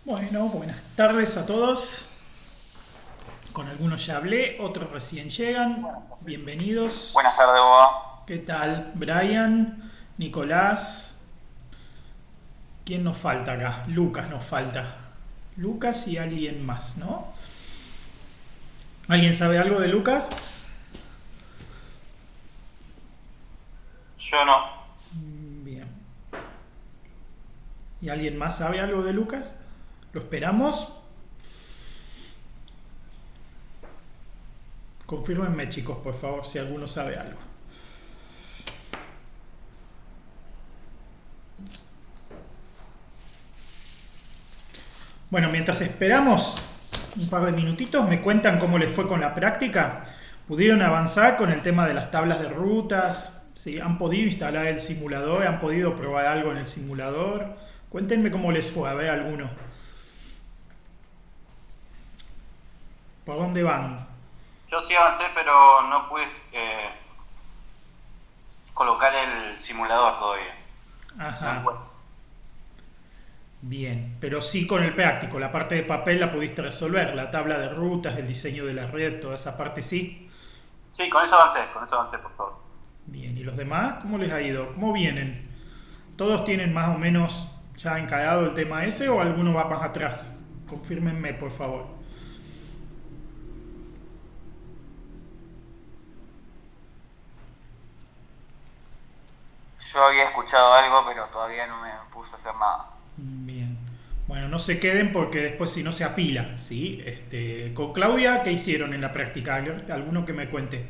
Bueno, buenas tardes a todos. Con algunos ya hablé, otros recién llegan. Buenas Bienvenidos. tardes, Boba. ¿Qué tal? Brian, Nicolás. ¿Quién nos falta acá? Lucas nos falta. Lucas y alguien más, ¿no? ¿Alguien sabe algo de Lucas? Yo no. Bien. ¿Y alguien más sabe algo de Lucas? ¿Lo esperamos? Confírmenme, chicos, por favor, si alguno sabe algo. Bueno, mientras esperamos un par de minutitos, me cuentan cómo les fue con la práctica. ¿Pudieron avanzar con el tema de las tablas de rutas? ¿Sí? ¿Han podido instalar el simulador? ¿Han podido probar algo en el simulador? Cuéntenme cómo les fue, a ver alguno. ¿Por dónde van? Yo sí avancé, pero no pude colocar el simulador todavía. No Ajá, encuentro. bien. Pero sí con el práctico, la parte de papel la pudiste resolver, la tabla de rutas, el diseño de la red, toda esa parte sí. Sí, con eso avancé, por favor. Bien, ¿y los demás cómo les ha ido? ¿Cómo vienen? ¿Todos tienen más o menos ya encarado el tema ese o alguno va más atrás? Confírmenme, por favor. Yo había escuchado algo, pero todavía no me puse a hacer nada. Bien. Bueno, no se queden porque después si no se apila, ¿sí? Con Claudia, ¿qué hicieron en la práctica? ¿Alguno que me cuente?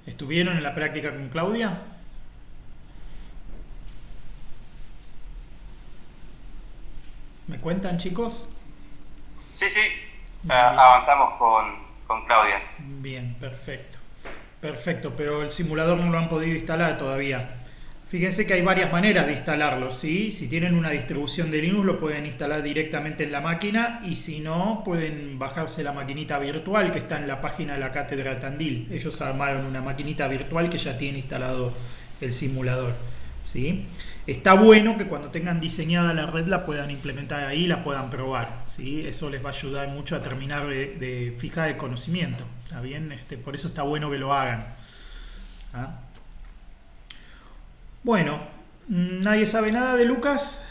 ¿Estuvieron en la práctica con Claudia? ¿Me cuentan, chicos? Sí, sí. Bien, Avanzamos con Claudia. bien, perfecto. Perfecto, pero el simulador no lo han podido instalar todavía. Fíjense que hay varias maneras de instalarlo, ¿sí? Si tienen una distribución de Linux lo pueden instalar directamente en la máquina y si no, pueden bajarse la maquinita virtual que está en la página de la Cátedra Tandil. Ellos armaron una maquinita virtual que ya tiene instalado el simulador, ¿sí? Está bueno que cuando tengan diseñada la red la puedan implementar ahí y la puedan probar, ¿sí? Eso les va a ayudar mucho a terminar de fijar el conocimiento, ¿está bien? Por eso está bueno que lo hagan. ¿Ah? Bueno, ¿nadie sabe nada de Lucas?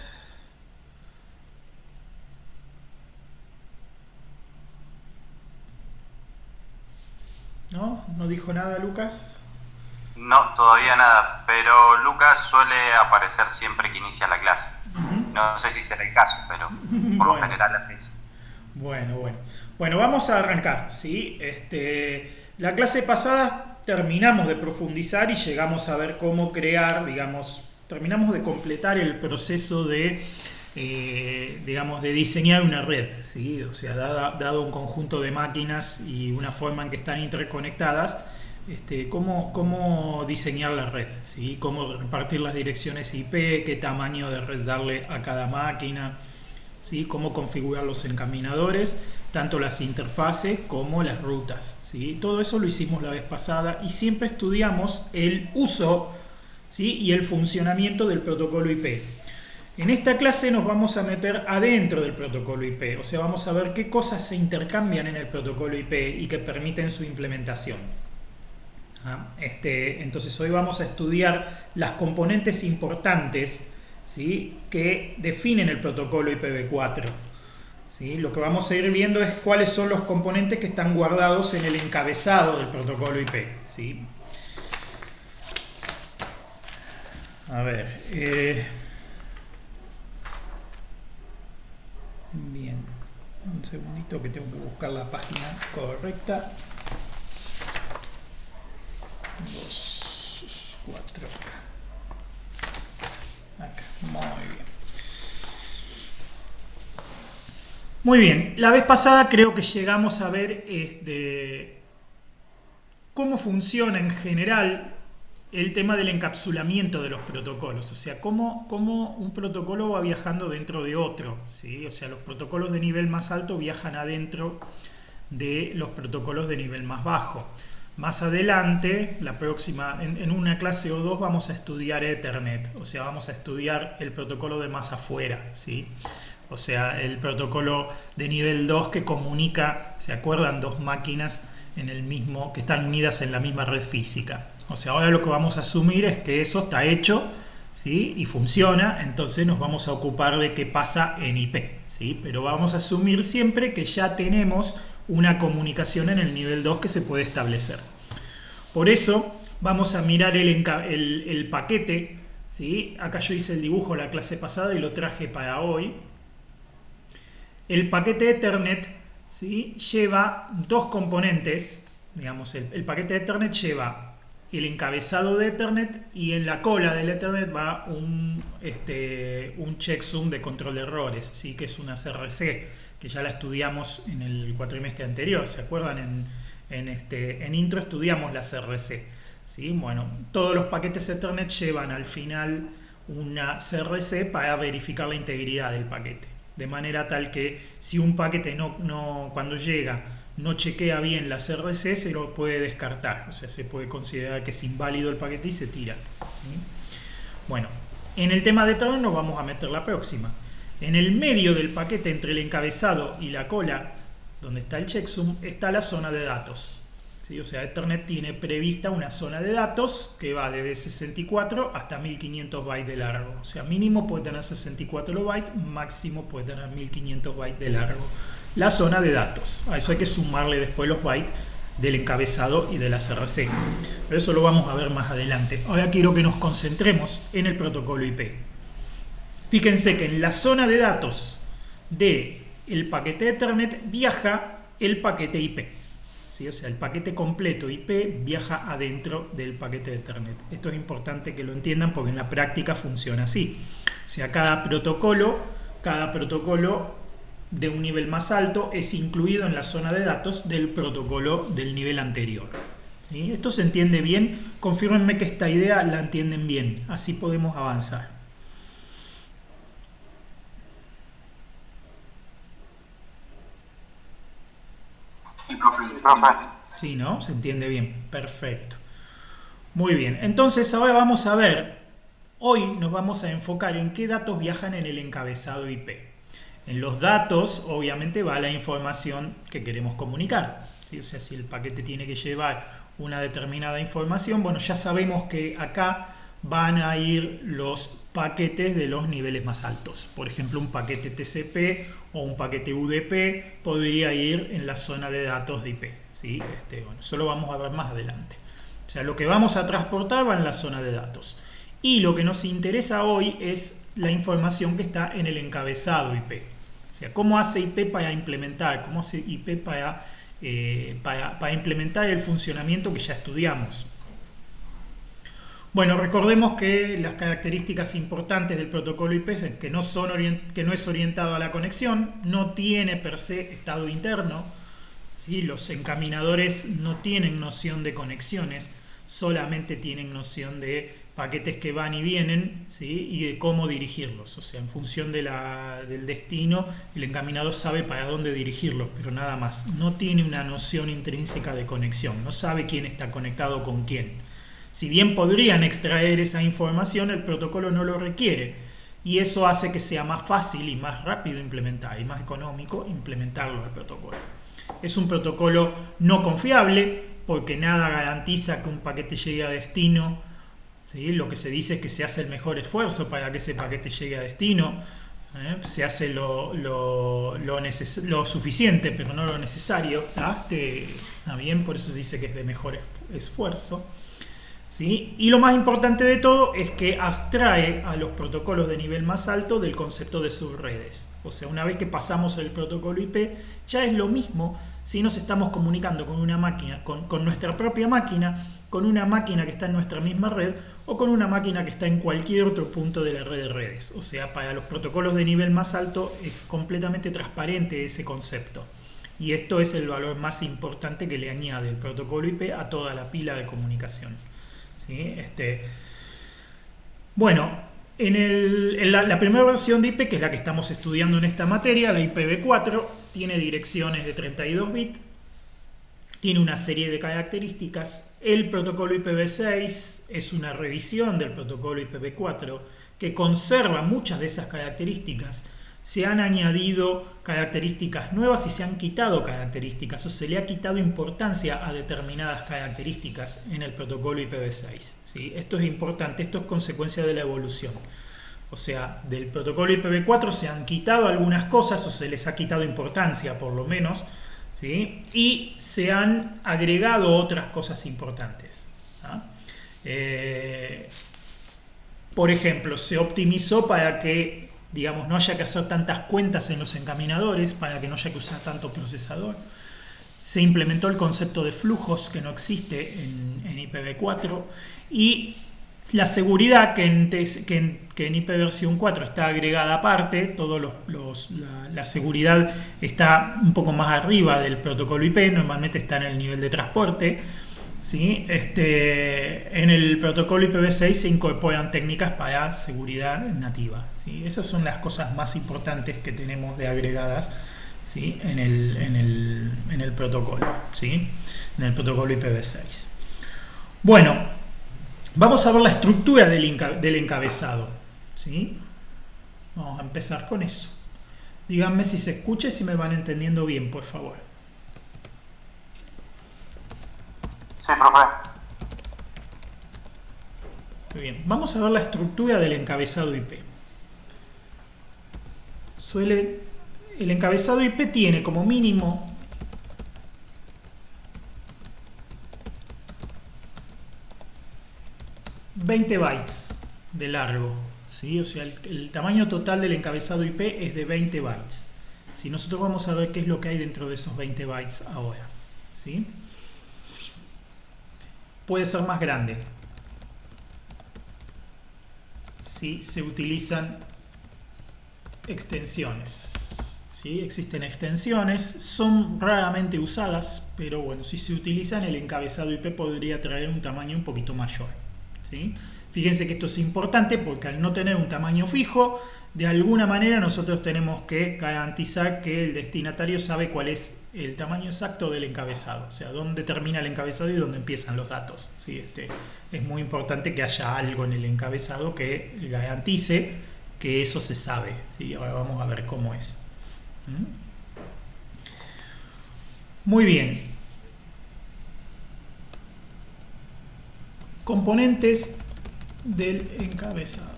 ¿No? ¿No dijo nada Lucas? No, todavía nada, pero Lucas suele aparecer siempre que inicia la clase. No sé si será el caso, pero por lo Bueno, general hace eso. bueno. Bueno, vamos a arrancar, ¿sí? La clase pasada terminamos de profundizar y llegamos a ver cómo crear, digamos, terminamos de completar el proceso de, digamos, de diseñar una red, ¿sí? O sea, dado un conjunto de máquinas y una forma en que están interconectadas, cómo diseñar la red, ¿sí? Cómo repartir las direcciones IP, qué tamaño de red darle a cada máquina, ¿sí? Cómo configurar los encaminadores, tanto las interfaces como las rutas, ¿sí? Todo eso lo hicimos la vez pasada y siempre estudiamos el uso, ¿sí? Y el funcionamiento del protocolo IP. En esta clase nos vamos a meter adentro del protocolo IP, o sea, vamos a ver qué cosas se intercambian en el protocolo IP y que permiten su implementación. Entonces hoy vamos a estudiar las componentes importantes, ¿sí? Que definen el protocolo IPv4. ¿Sí? Lo que vamos a ir viendo es cuáles son los componentes que están guardados en el encabezado del protocolo IP. ¿Sí? A ver. Bien. Un segundito que tengo que buscar la página correcta. 2, 4. Acá. Muy bien. Muy bien. La vez pasada creo que llegamos a ver cómo funciona en general el tema del encapsulamiento de los protocolos, o sea, cómo un protocolo va viajando dentro de otro, ¿sí? O sea, los protocolos de nivel más alto viajan adentro de los protocolos de nivel más bajo. Más adelante, en una clase o dos, vamos a estudiar Ethernet, o sea, vamos a estudiar el protocolo de más afuera, ¿sí? O sea, el protocolo de nivel 2 que comunica, ¿se acuerdan? Dos máquinas que están unidas en la misma red física. O sea, ahora lo que vamos a asumir es que eso está hecho, ¿sí? Y funciona, entonces nos vamos a ocupar de qué pasa en IP, ¿sí? Pero vamos a asumir siempre que ya tenemos una comunicación en el nivel 2 que se puede establecer. Por eso vamos a mirar el paquete, ¿sí? Acá yo hice el dibujo la clase pasada y lo traje para hoy. El paquete Ethernet, ¿sí? Lleva dos componentes. Digamos, el paquete Ethernet lleva el encabezado de Ethernet y en la cola del Ethernet va un checksum de control de errores, ¿sí? Que es una CRC, que ya la estudiamos en el cuatrimestre anterior. ¿Se acuerdan? En intro estudiamos la CRC, ¿sí? Bueno, todos los paquetes Ethernet llevan al final una CRC para verificar la integridad del paquete. De manera tal que si un paquete cuando llega no chequea bien la CRC, se lo puede descartar. O sea, se puede considerar que es inválido el paquete y se tira, ¿sí? Bueno, en el tema de Ethernet nos vamos a meter la próxima. En el medio del paquete, entre el encabezado y la cola, donde está el checksum, está la zona de datos, ¿sí? O sea, Ethernet tiene prevista una zona de datos que va desde 64 hasta 1500 bytes de largo. O sea, mínimo puede tener 64 bytes, máximo puede tener 1500 bytes de largo. La zona de datos. A eso hay que sumarle después los bytes del encabezado y de la CRC. Pero eso lo vamos a ver más adelante. Ahora quiero que nos concentremos en el protocolo IP. Fíjense que en la zona de datos del paquete Ethernet viaja el paquete IP, ¿sí? O sea, el paquete completo IP viaja adentro del paquete Ethernet. Esto es importante que lo entiendan porque en la práctica funciona así. O sea, cada protocolo de un nivel más alto es incluido en la zona de datos del protocolo del nivel anterior, ¿sí? ¿Esto se entiende bien? Confírmenme que esta idea la entienden bien, así podemos avanzar. Sí, ¿no? Se entiende bien. Perfecto. Muy bien. Entonces ahora vamos a ver, hoy nos vamos a enfocar en qué datos viajan en el encabezado IP. En los datos, obviamente, va la información que queremos comunicar, ¿sí? O sea, si el paquete tiene que llevar una determinada información, bueno, ya sabemos que acá van a ir los paquetes de los niveles más altos. Por ejemplo, un paquete TCP o un paquete UDP podría ir en la zona de datos de IP, ¿sí? Bueno, eso lo vamos a ver más adelante. O sea, lo que vamos a transportar va en la zona de datos. Y lo que nos interesa hoy es la información que está en el encabezado IP. O sea, cómo hace IP para implementar, cómo hace IP para implementar el funcionamiento que ya estudiamos. Bueno, recordemos que las características importantes del protocolo IP es que no es orientado a la conexión, no tiene per se estado interno, ¿sí? Los encaminadores no tienen noción de conexiones, solamente tienen noción de paquetes que van y vienen, ¿sí? Y de cómo dirigirlos. O sea, en función del destino, el encaminador sabe para dónde dirigirlo, pero nada más. No tiene una noción intrínseca de conexión, no sabe quién está conectado con quién. Si bien podrían extraer esa información, el protocolo no lo requiere y eso hace que sea más fácil y más rápido implementar y más económico implementarlo al protocolo. Es un protocolo no confiable porque nada garantiza que un paquete llegue a destino, ¿sí? Lo que se dice es que se hace el mejor esfuerzo para que ese paquete llegue a destino. Se hace lo suficiente, pero no lo necesario. ¿Está bien? Por eso se dice que es de mejor esfuerzo. ¿Sí? Y lo más importante de todo es que abstrae a los protocolos de nivel más alto del concepto de subredes. O sea, una vez que pasamos el protocolo IP, ya es lo mismo si nos estamos comunicando con una máquina, con nuestra propia máquina, con una máquina que está en nuestra misma red o con una máquina que está en cualquier otro punto de la red de redes. O sea, para los protocolos de nivel más alto es completamente transparente ese concepto. Y esto es el valor más importante que le añade el protocolo IP a toda la pila de comunicación. ¿Sí? Bueno, en la primera versión de IP, que es la que estamos estudiando en esta materia, la IPv4, tiene direcciones de 32 bits tiene una serie de características. El protocolo IPv6 es una revisión del protocolo IPv4 que conserva muchas de esas características. Se han añadido características nuevas y se han quitado características, o se le ha quitado importancia a determinadas características en el protocolo IPv6. ¿Sí? Esto es importante, esto es consecuencia de la evolución. O sea, del protocolo IPv4 se han quitado algunas cosas, o se les ha quitado importancia por lo menos, ¿sí? Y se han agregado otras cosas importantes. ¿Ah? Por ejemplo, se optimizó para que, digamos, no haya que hacer tantas cuentas en los encaminadores, para que no haya que usar tanto procesador. Se implementó el concepto de flujos, que no existe en IPv4, y la seguridad que en IP versión 4 está agregada aparte. La seguridad está un poco más arriba del protocolo IP, normalmente está en el nivel de transporte. ¿Sí? En el protocolo IPv6 se incorporan técnicas para seguridad nativa. ¿Sí? Esas son las cosas más importantes que tenemos de agregadas, ¿sí? en el protocolo, ¿sí? En el protocolo IPv6. Bueno, vamos a ver la estructura del encabezado, ¿sí? Vamos a empezar con eso. Díganme si se escucha y si me van entendiendo bien, por favor. Sí, profe. Muy bien, vamos a ver la estructura del encabezado IP. El encabezado IP tiene como mínimo $20 bytes de largo, ¿sí? O sea, el tamaño total del encabezado IP es de 20 bytes. Si nosotros vamos a ver qué es lo que hay dentro de esos 20 bytes ahora, ¿sí? Puede ser más grande si se utilizan extensiones. ¿Sí? Existen extensiones, son raramente usadas, pero bueno, si se utilizan, el encabezado IP podría traer un tamaño un poquito mayor. ¿Sí? Fíjense que esto es importante porque al no tener un tamaño fijo, de alguna manera nosotros tenemos que garantizar que el destinatario sabe cuál es el tamaño exacto del encabezado, o sea, dónde termina el encabezado y dónde empiezan los datos. ¿Sí? Es muy importante que haya algo en el encabezado que garantice que eso se sabe. ¿Sí? Ahora vamos a ver cómo es. Muy bien. Componentes del encabezado.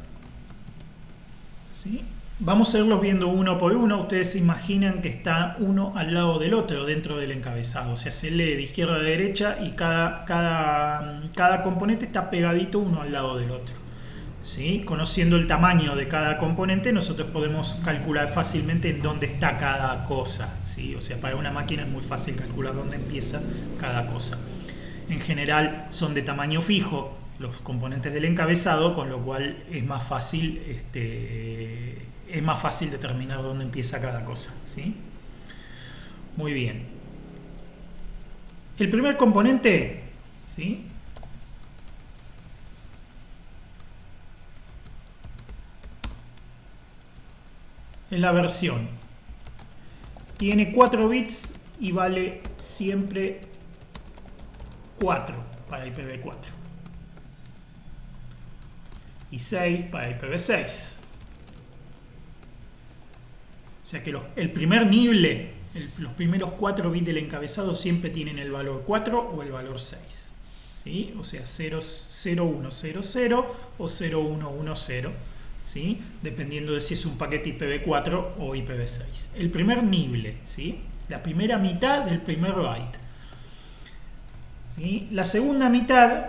¿Sí? Vamos a irlos viendo uno por uno. Ustedes se imaginan que está uno al lado del otro dentro del encabezado. O sea, se lee de izquierda a derecha y cada componente está pegadito uno al lado del otro. ¿Sí? Conociendo el tamaño de cada componente, nosotros podemos calcular fácilmente en dónde está cada cosa. ¿Sí? O sea, para una máquina es muy fácil calcular dónde empieza cada cosa. En general son de tamaño fijo los componentes del encabezado, con lo cual es más fácil determinar dónde empieza cada cosa. ¿Sí? Muy bien. El primer componente, ¿sí?, es la versión. Tiene 4 bits y vale siempre 4 para IPv4 y 6 para IPv6. O sea que el primer nivel, los primeros 4 bits del encabezado siempre tienen el valor 4 o el valor 6. ¿Sí? O sea, 0100 o 0110. ¿Sí? Dependiendo de si es un paquete IPv4 o IPv6. El primer nivel, ¿sí?, la primera mitad del primer byte. ¿Sí? La segunda mitad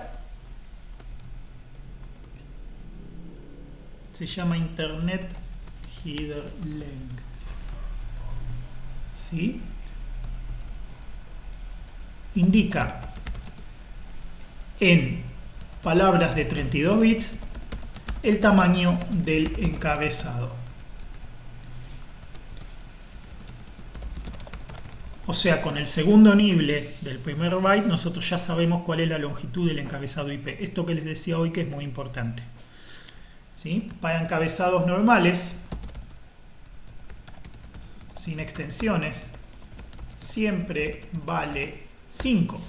se llama Internet Header Length. ¿Sí? Indica en palabras de 32 bits el tamaño del encabezado. O sea, con el segundo nivel del primer byte nosotros ya sabemos cuál es la longitud del encabezado IP. Esto que les decía hoy que es muy importante. ¿Sí? Para encabezados normales, sin extensiones, siempre vale 5.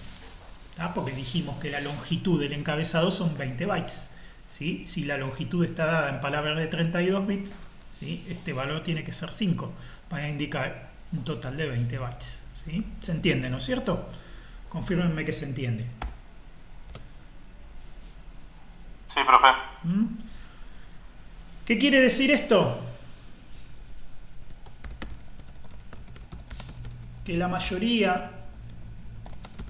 Porque dijimos que la longitud del encabezado son 20 bytes. ¿Sí? Si la longitud está dada en palabras de 32 bits, ¿sí? Este valor tiene que ser 5 para indicar un total de 20 bytes. ¿Sí? ¿Se entiende, no es cierto? Confírmenme que se entiende. Sí, profe. ¿Qué quiere decir esto? Que la mayoría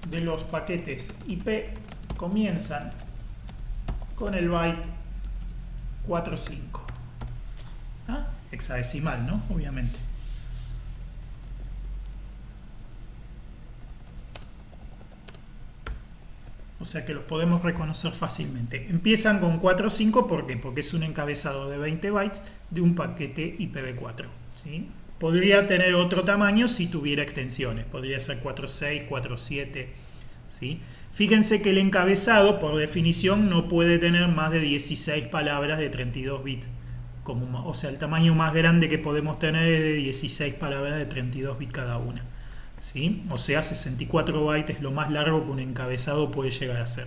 de los paquetes IP comienzan con el byte 45. Hexadecimal, ¿no? Obviamente. O sea que los podemos reconocer fácilmente. Empiezan con 45, ¿por qué? Porque es un encabezado de 20 bytes de un paquete IPv4. ¿Sí? Podría tener otro tamaño si tuviera extensiones. Podría ser 46, 47. ¿Sí? Fíjense que el encabezado, por definición, no puede tener más de 16 palabras de 32 bits. O sea, el tamaño más grande que podemos tener es de 16 palabras de 32 bits cada una. ¿Sí? O sea, 64 bytes es lo más largo que un encabezado puede llegar a ser.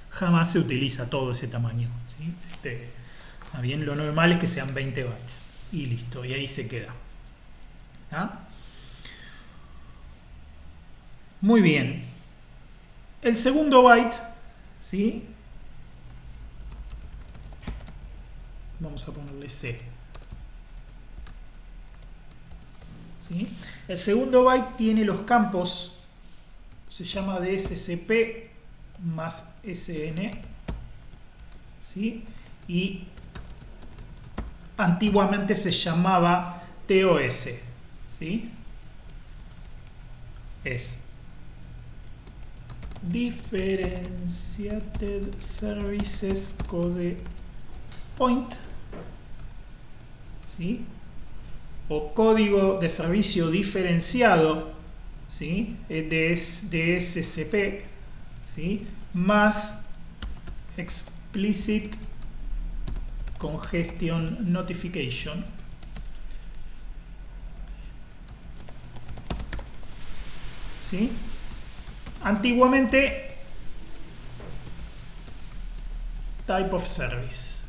Jamás se utiliza todo ese tamaño. ¿Sí? Está bien, lo normal es que sean 20 bytes. Y listo, y ahí se queda. Muy bien. El segundo byte, ¿sí? Vamos a ponerle C. ¿Sí? El segundo byte tiene los campos, se llama DSCP más SN, ¿sí? Y antiguamente se llamaba TOS, ¿sí? Es Differentiated Services Code Point, ¿sí? O código de servicio diferenciado, ¿sí? DSCP, ¿sí? Más Explicit Congestion Notification. ¿Sí? Antiguamente, Type of Service.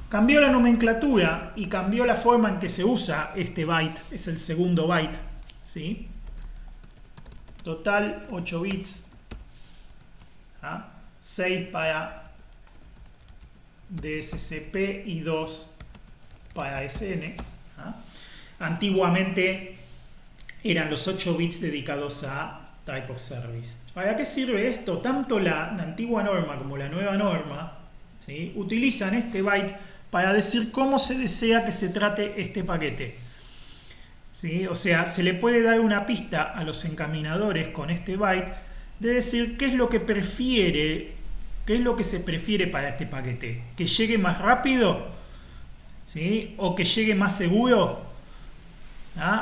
Cambió la nomenclatura y cambió la forma en que se usa este byte. Es el segundo byte. ¿Sí? Total 8 bits. 6 para DSCP y 2 para SN. Antiguamente eran los 8 bits dedicados a Type of Service. ¿Para qué sirve esto? Tanto la antigua norma como la nueva norma, ¿sí? Utilizan este byte para decir cómo se desea que se trate este paquete. ¿Sí? O sea, se le puede dar una pista a los encaminadores con este byte de decir qué es lo que prefiere, qué es lo que se prefiere para este paquete. ¿Que llegue más rápido? ¿Sí? ¿O que llegue más seguro?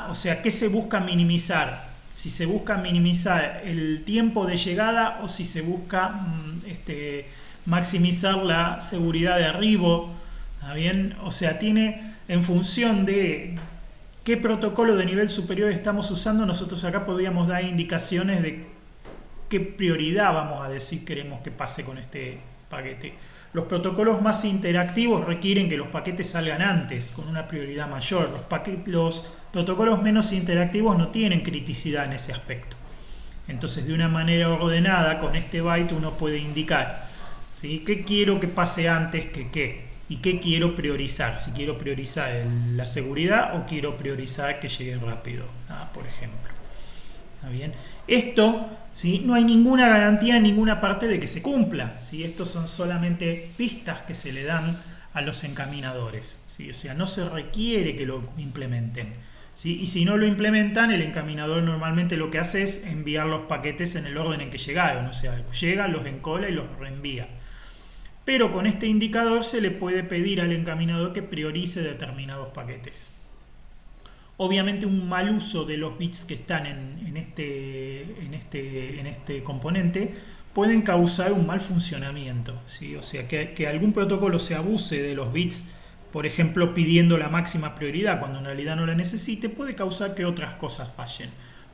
O sea, ¿qué se busca minimizar? Si se busca minimizar el tiempo de llegada o si se busca maximizar la seguridad de arribo. ¿Está bien? O sea, tiene en función de qué protocolo de nivel superior estamos usando, nosotros acá podríamos dar indicaciones de qué prioridad vamos a decir queremos que pase con este paquete. Los protocolos más interactivos requieren que los paquetes salgan antes, con una prioridad mayor. Los protocolos menos interactivos no tienen criticidad en ese aspecto. Entonces, de una manera ordenada, con este byte uno puede indicar, ¿sí?, qué quiero que pase antes que qué. ¿Y qué quiero priorizar? Si quiero priorizar la seguridad o quiero priorizar que llegue rápido, por ejemplo. ¿Está bien? Esto, ¿sí?, no hay ninguna garantía en ninguna parte de que se cumpla, ¿sí? Estos son solamente pistas que se le dan a los encaminadores, ¿sí? O sea, no se requiere que lo implementen, ¿sí? Y si no lo implementan, el encaminador normalmente lo que hace es enviar los paquetes en el orden en que llegaron. O sea, llega, los encola y los reenvía. Pero con este indicador se le puede pedir al encaminador que priorice determinados paquetes. Obviamente un mal uso de los bits que están en este componente pueden causar un mal funcionamiento, ¿sí? O sea, que algún protocolo se abuse de los bits, por ejemplo, pidiendo la máxima prioridad cuando en realidad no la necesite, puede causar que otras cosas fallen.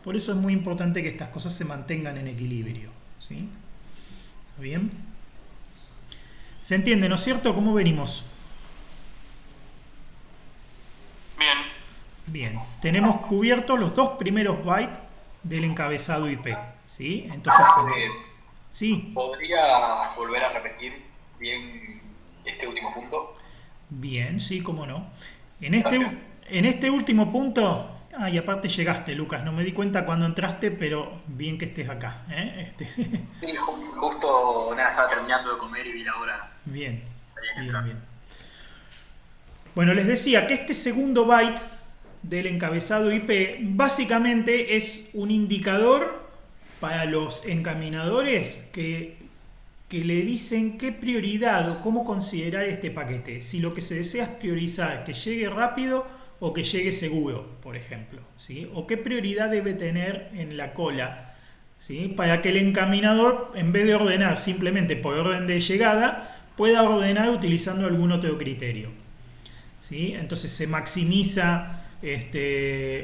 Por eso es muy importante que estas cosas se mantengan en equilibrio, ¿sí? ¿Está bien? ¿Se entiende, no es cierto? ¿Cómo venimos? Bien. Bien, tenemos cubiertos los dos primeros bytes del encabezado IP, ¿sí? Entonces, sí. ¿Podría volver a repetir bien este último punto? Bien, sí, cómo no. En este último punto, y aparte llegaste, Lucas, no me di cuenta cuando entraste, pero bien que estés acá, ¿eh? Sí, justo estaba terminando de comer y vi la hora. Bien, bien, bien. Bueno, les decía que este segundo byte del encabezado IP básicamente es un indicador para los encaminadores que le dicen qué prioridad o cómo considerar este paquete. Si lo que se desea es priorizar que llegue rápido o que llegue seguro, por ejemplo, ¿sí? O qué prioridad debe tener en la cola, ¿sí? Para que el encaminador, en vez de ordenar simplemente por orden de llegada, pueda ordenar utilizando algún otro criterio, ¿sí? Entonces se maximiza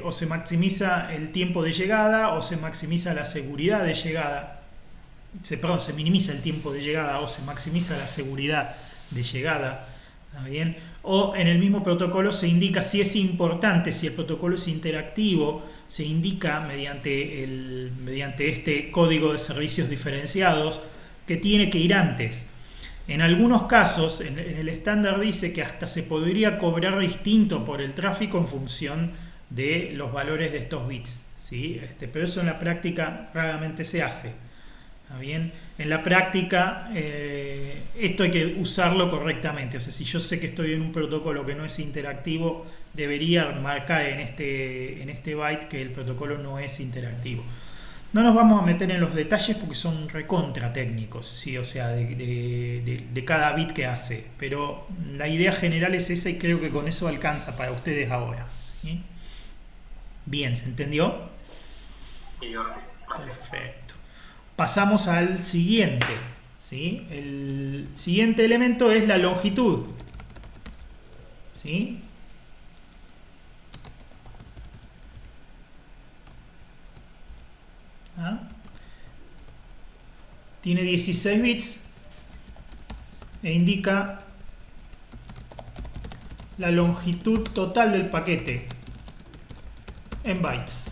o se maximiza el tiempo de llegada o se maximiza la seguridad de llegada. Se minimiza el tiempo de llegada o se maximiza la seguridad de llegada. ¿Está bien? O en el mismo protocolo se indica si es importante, si el protocolo es interactivo, se indica mediante este código de servicios diferenciados que tiene que ir antes. En algunos casos, en el estándar dice que hasta se podría cobrar distinto por el tráfico en función de los valores de estos bits, ¿sí? Pero eso en la práctica raramente se hace. ¿Está bien? En la práctica esto hay que usarlo correctamente. O sea, si yo sé que estoy en un protocolo que no es interactivo, debería marcar en este byte que el protocolo no es interactivo. No nos vamos a meter en los detalles porque son recontra técnicos, ¿sí? O sea, de cada bit que hace. Pero la idea general es esa y creo que con eso alcanza para ustedes ahora, ¿sí? Bien, ¿se entendió? Sí, ahora sí. Perfecto. Pasamos al siguiente, ¿sí? El siguiente elemento es la longitud, ¿sí? Tiene 16 bits e indica la longitud total del paquete en bytes,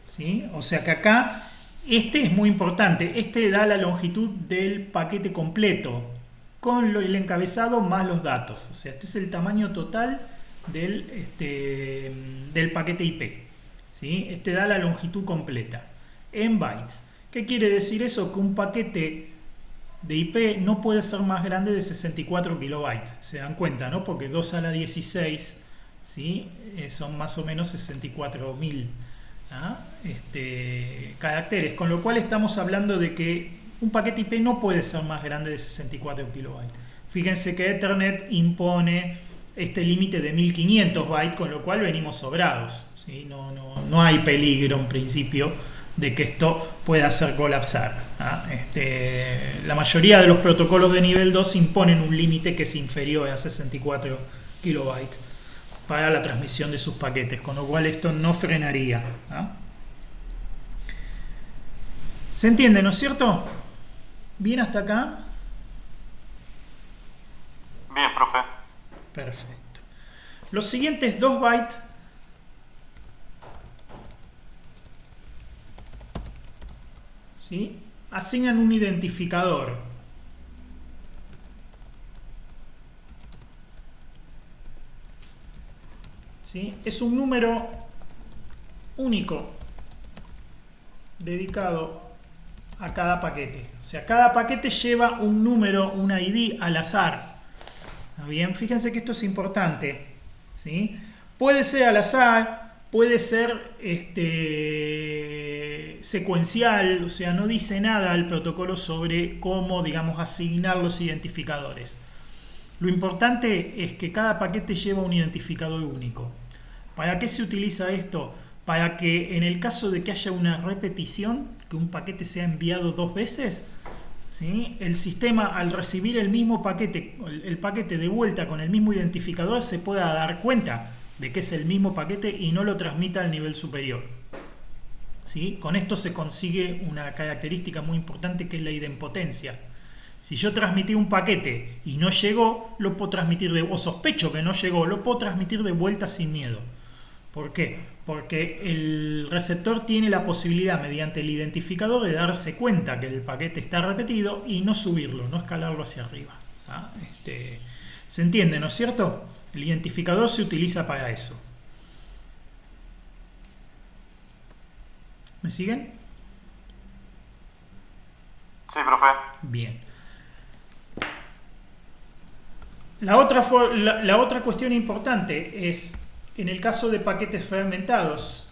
¿sí? O sea que acá este es muy importante. Este da la longitud del paquete completo con el encabezado más los datos. O sea, este es el tamaño total del paquete IP, ¿sí? Este da la longitud completa en bytes. ¿Qué quiere decir eso? Que un paquete de IP no puede ser más grande de 64 kilobytes. Se dan cuenta, ¿no? Porque 2 a la 16, ¿sí? Son más o menos 64.000 caracteres. Con lo cual estamos hablando de que un paquete IP no puede ser más grande de 64 kilobytes. Fíjense que Ethernet impone este límite de 1500 bytes, con lo cual venimos sobrados, ¿sí? No hay peligro en principio de que esto pueda hacer colapsar. La mayoría de los protocolos de nivel 2 imponen un límite que es inferior a 64 kilobytes para la transmisión de sus paquetes, con lo cual esto no frenaría. ¿Se entiende, no es cierto? ¿Bien hasta acá? Bien, profe. Perfecto. Los siguientes 2 bytes ¿sí? Asignan un identificador. ¿Sí? Es un número único dedicado a cada paquete. O sea, cada paquete lleva un número, un ID al azar. ¿Está bien? Fíjense que esto es importante, ¿sí? Puede ser al azar, puede ser secuencial, o sea, no dice nada el protocolo sobre cómo, digamos, asignar los identificadores. Lo importante es que cada paquete lleva un identificador único. ¿Para qué se utiliza esto? Para que en el caso de que haya una repetición, que un paquete sea enviado 2 veces, ¿sí? El sistema, al recibir el mismo paquete, el paquete de vuelta con el mismo identificador, se pueda dar cuenta de que es el mismo paquete y no lo transmita al nivel superior. ¿sí? Con esto se consigue una característica muy importante que es la idempotencia. Si yo transmití un paquete y no llegó, lo puedo transmitir o sospecho que no llegó, lo puedo transmitir de vuelta sin miedo. ¿Por qué? Porque el receptor tiene la posibilidad mediante el identificador de darse cuenta que el paquete está repetido y no subirlo, no escalarlo hacia arriba. ¿Ah? ¿Se entiende, no es cierto? El identificador se utiliza para eso. ¿Me siguen? Sí, profe. Bien. La otra cuestión importante es, en el caso de paquetes fragmentados,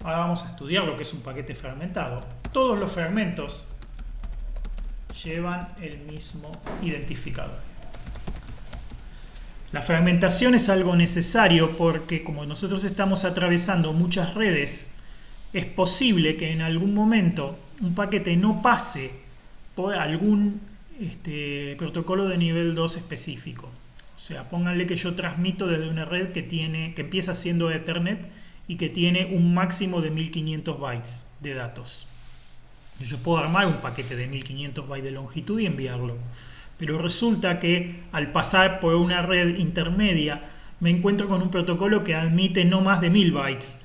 ahora vamos a estudiar lo que es un paquete fragmentado. Todos los fragmentos llevan el mismo identificador. La fragmentación es algo necesario porque como nosotros estamos atravesando muchas redes, es posible que en algún momento un paquete no pase por algún protocolo de nivel 2 específico. O sea, pónganle que yo transmito desde una red que empieza siendo Ethernet y que tiene un máximo de 1500 bytes de datos. Yo puedo armar un paquete de 1500 bytes de longitud y enviarlo. Pero resulta que al pasar por una red intermedia me encuentro con un protocolo que admite no más de 1000 bytes,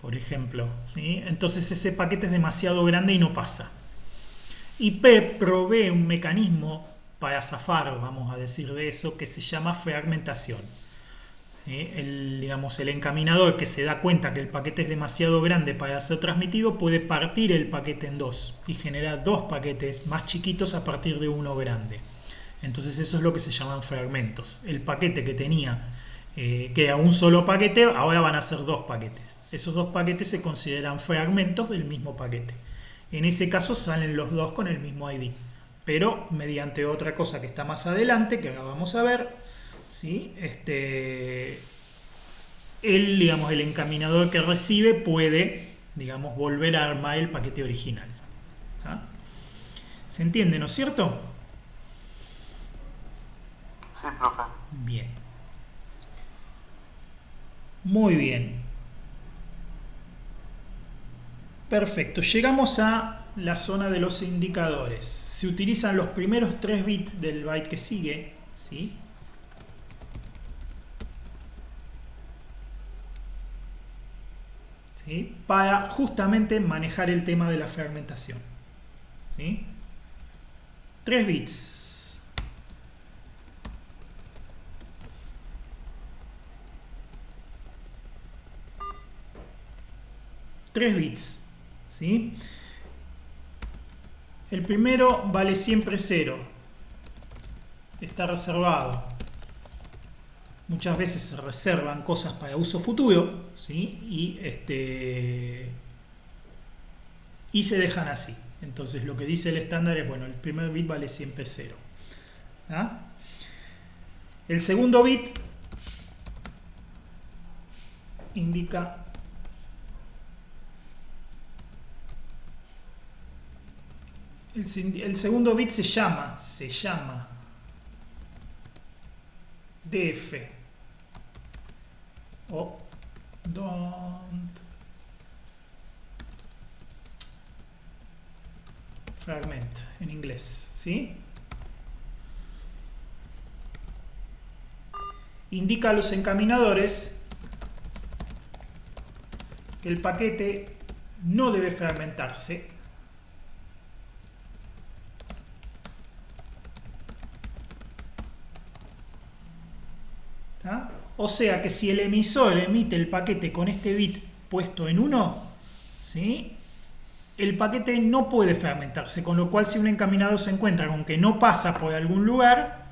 por ejemplo, ¿sí? Entonces ese paquete es demasiado grande y no pasa. IP provee un mecanismo para zafar, vamos a decir de eso, que se llama fragmentación. ¿Sí? El encaminador que se da cuenta que el paquete es demasiado grande para ser transmitido puede partir el paquete en dos y generar dos paquetes más chiquitos a partir de uno grande. Entonces eso es lo que se llaman fragmentos. El paquete que tenía que era un solo paquete, ahora van a ser dos paquetes. Esos dos paquetes se consideran fragmentos del mismo paquete. En ese caso salen los dos con el mismo ID, pero mediante otra cosa que está más adelante, que ahora vamos a ver, ¿sí? El encaminador que recibe puede, volver a armar el paquete original. ¿Ah? ¿Se entiende, no es cierto? Sí, profe. Bien. Muy bien. Perfecto. Llegamos a la zona de los indicadores. Se utilizan los primeros 3 bits del byte que sigue, ¿sí? ¿Sí? Para justamente manejar el tema de la fragmentación. ¿Sí? 3 bits. 3 bits, ¿sí? El primero vale siempre 0. Está reservado. Muchas veces se reservan cosas para uso futuro, ¿sí? Y se dejan así. Entonces lo que dice el estándar es, bueno, el primer bit vale siempre 0. ¿Ah? El segundo bit indica el segundo bit se llama df o don't fragment en inglés, ¿sí? Indica a los encaminadores que el paquete no debe fragmentarse O sea que si el emisor emite el paquete con este bit puesto en 1, ¿sí? El paquete no puede fragmentarse, con lo cual si un encaminador se encuentra con que no pasa por algún lugar,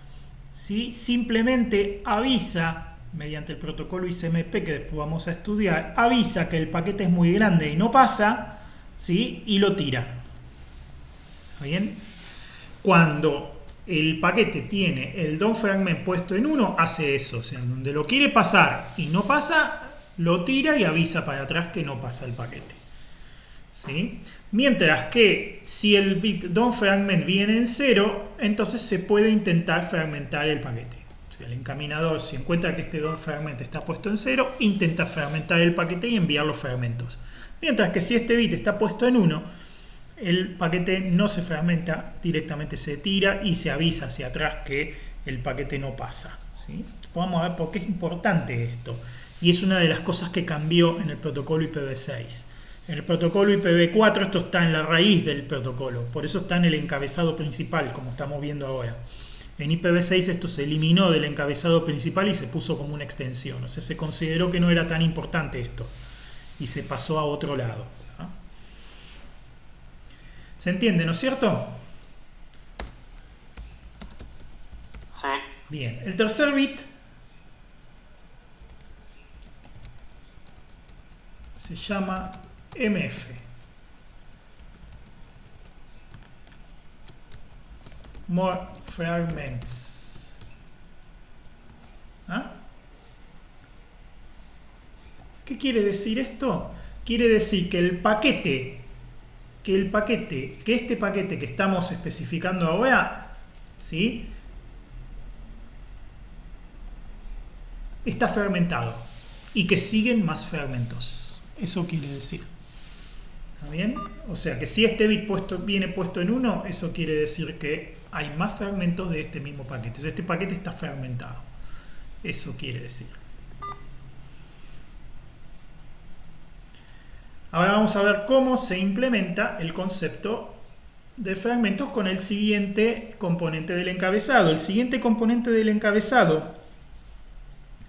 ¿sí? Simplemente avisa, mediante el protocolo ICMP que después vamos a estudiar, avisa que el paquete es muy grande y no pasa, ¿sí? Y lo tira. ¿Está bien? Cuando el paquete tiene el don't fragment puesto en 1, hace eso. O sea, donde lo quiere pasar y no pasa, lo tira y avisa para atrás que no pasa el paquete. ¿Sí? Mientras que si el bit don't fragment viene en 0, entonces se puede intentar fragmentar el paquete. O sea, el encaminador, si encuentra que este don't ferment está puesto en 0, intenta fermentar el paquete y enviar los fermentos. Mientras que si este bit está puesto en 1, el paquete no se fermenta, directamente se tira y se avisa hacia atrás que el paquete no pasa, ¿sí? Vamos a ver por qué es importante esto. Y es una de las cosas que cambió en el protocolo IPv6. En el protocolo IPv4 esto está en la raíz del protocolo, por eso está en el encabezado principal, como estamos viendo ahora. En IPv6 esto se eliminó del encabezado principal y se puso como una extensión. O sea, se consideró que no era tan importante esto y se pasó a otro lado, ¿no? ¿Se entiende, no es cierto? Sí. Bien, el tercer bit se llama MF. More fragments. ¿Ah? ¿Qué quiere decir esto? Quiere decir que este paquete que estamos especificando ahora, ¿sí?, está fragmentado y que siguen más fragmentos. Eso quiere decir. ¿Está bien? O sea que si este bit viene puesto en 1, eso quiere decir que hay más fragmentos de este mismo paquete. O sea, este paquete está fragmentado. Eso quiere decir. Ahora vamos a ver cómo se implementa el concepto de fragmentos con el siguiente componente del encabezado. El siguiente componente del encabezado,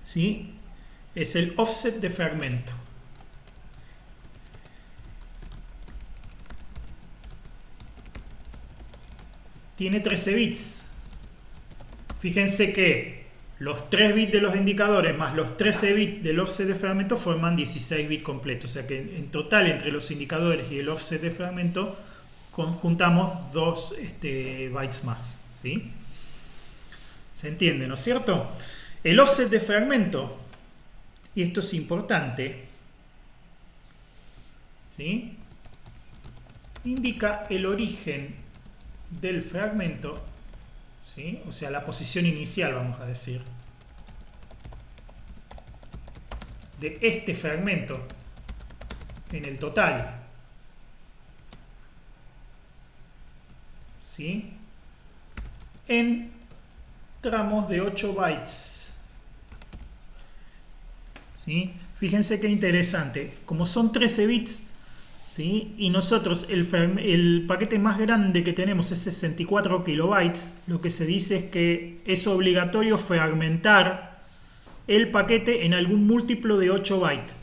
¿sí?, es el offset de fragmento. Tiene 13 bits. Fíjense que los 3 bits de los indicadores más los 13 bits del offset de fragmento forman 16 bits completos. O sea que en total, entre los indicadores y el offset de fragmento, conjuntamos 2 bytes más, ¿sí? ¿Se entiende, no es cierto? El offset de fragmento, y esto es importante, ¿sí?, indica el origen del fragmento, ¿sí?, o sea, la posición inicial, vamos a decir, de este fragmento en el total, ¿sí?, en tramos de 8 bytes. ¿Sí? Fíjense qué interesante. Como son 13 bits, ¿sí?, y nosotros el paquete más grande que tenemos es 64 kilobytes, lo que se dice es que es obligatorio fragmentar el paquete en algún múltiplo de 8 bytes.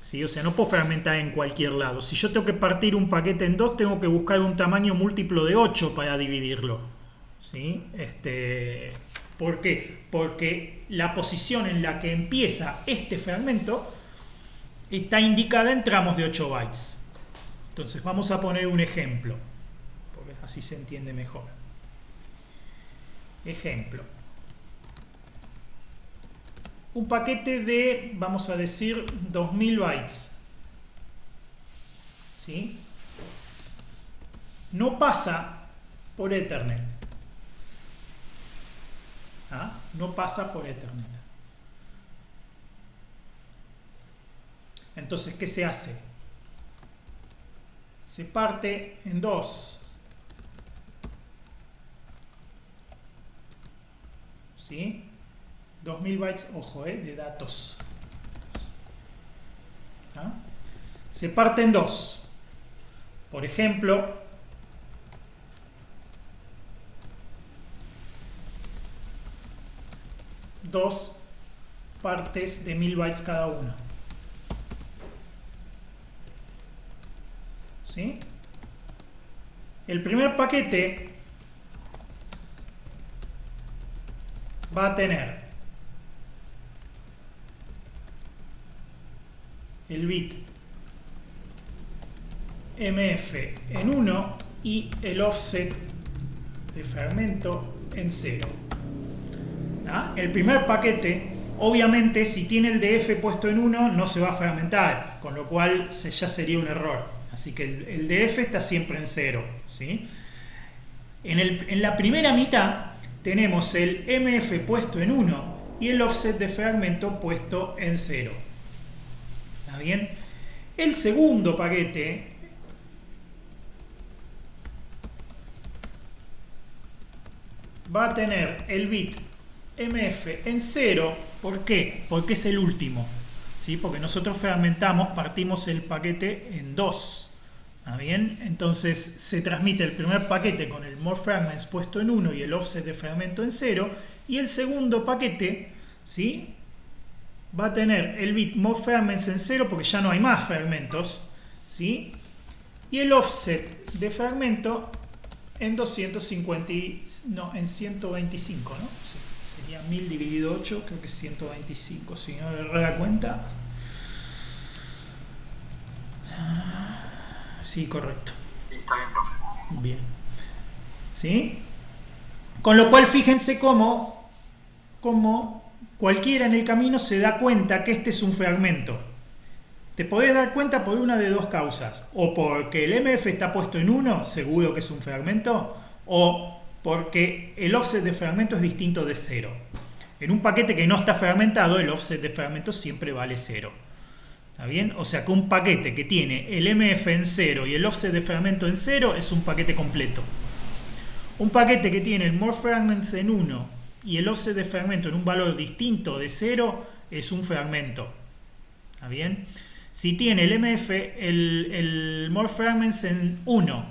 ¿Sí? O sea, no puedo fragmentar en cualquier lado. Si yo tengo que partir un paquete en 2, tengo que buscar un tamaño múltiplo de 8 para dividirlo. ¿Sí? ¿Por qué? Porque la posición en la que empieza este fragmento está indicada en tramos de 8 bytes. Entonces vamos a poner un ejemplo, porque así se entiende mejor. Ejemplo. Un paquete de, vamos a decir, 2000 bytes. ¿Sí? No pasa por Ethernet. ¿Ah? No pasa por Ethernet. Entonces, ¿qué se hace? Se parte en 2. ¿Sí? 2000 bytes, ojo, de datos. ¿Ah? Se parte en 2. Por ejemplo, dos partes de 1000 bytes cada una. ¿Sí? El primer paquete va a tener el bit MF en 1 y el offset de fragmento en 0. ¿Ah? El primer paquete, obviamente, si tiene el DF puesto en 1, no se va a fragmentar, con lo cual ya sería un error. Así que el DF está siempre en 0. ¿Sí? En la primera mitad tenemos el MF puesto en 1 y el offset de fragmento puesto en 0. ¿Está bien? El segundo paquete va a tener el bit MF en 0. ¿Por qué? Porque es el último. ¿Sí? Porque nosotros fragmentamos, partimos el paquete en 2. ¿Está bien? Entonces se transmite el primer paquete con el more fragments puesto en 1 y el offset de fragmento en 0. Y el segundo paquete, ¿sí?, va a tener el bit more fragments en 0 porque ya no hay más fragmentos, ¿sí?, y el offset de fragmento en 125, ¿no? Sí, sería 1000 dividido 8, creo que es 125, si no le la cuenta. Sí, correcto. Sí, está bien, profe. Bien. ¿Sí? Con lo cual, fíjense cómo cualquiera en el camino se da cuenta que este es un fragmento. Te podés dar cuenta por una de dos causas. O porque el MF está puesto en 1, seguro que es un fragmento, o porque el offset de fragmento es distinto de 0. En un paquete que no está fragmentado, el offset de fragmento siempre vale 0. ¿Está bien? O sea que un paquete que tiene el MF en 0 y el offset de fragmento en 0 es un paquete completo. Un paquete que tiene el more fragments en 1 y el offset de fragmento en un valor distinto de 0 es un fragmento. ¿Está bien? Si tiene el MF, el more fragments en 1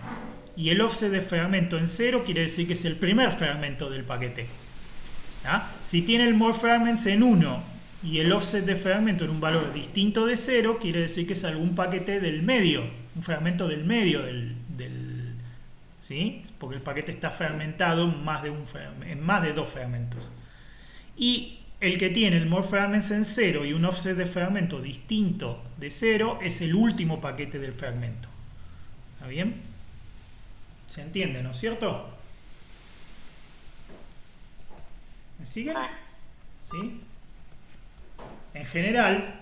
y el offset de fragmento en 0, quiere decir que es el primer fragmento del paquete. ¿Ah? Si tiene el more fragments en 1 y el offset de fragmento en un valor distinto de 0, quiere decir que es algún paquete del medio, un fragmento del medio ¿sí? Porque el paquete está fragmentado en más de 2 fragmentos. Y el que tiene el more fragments en 0 y un offset de fragmento distinto de 0 es el último paquete del fragmento. ¿Está bien? ¿Se entiende, no es cierto? ¿Me siguen? ¿Sí? En general,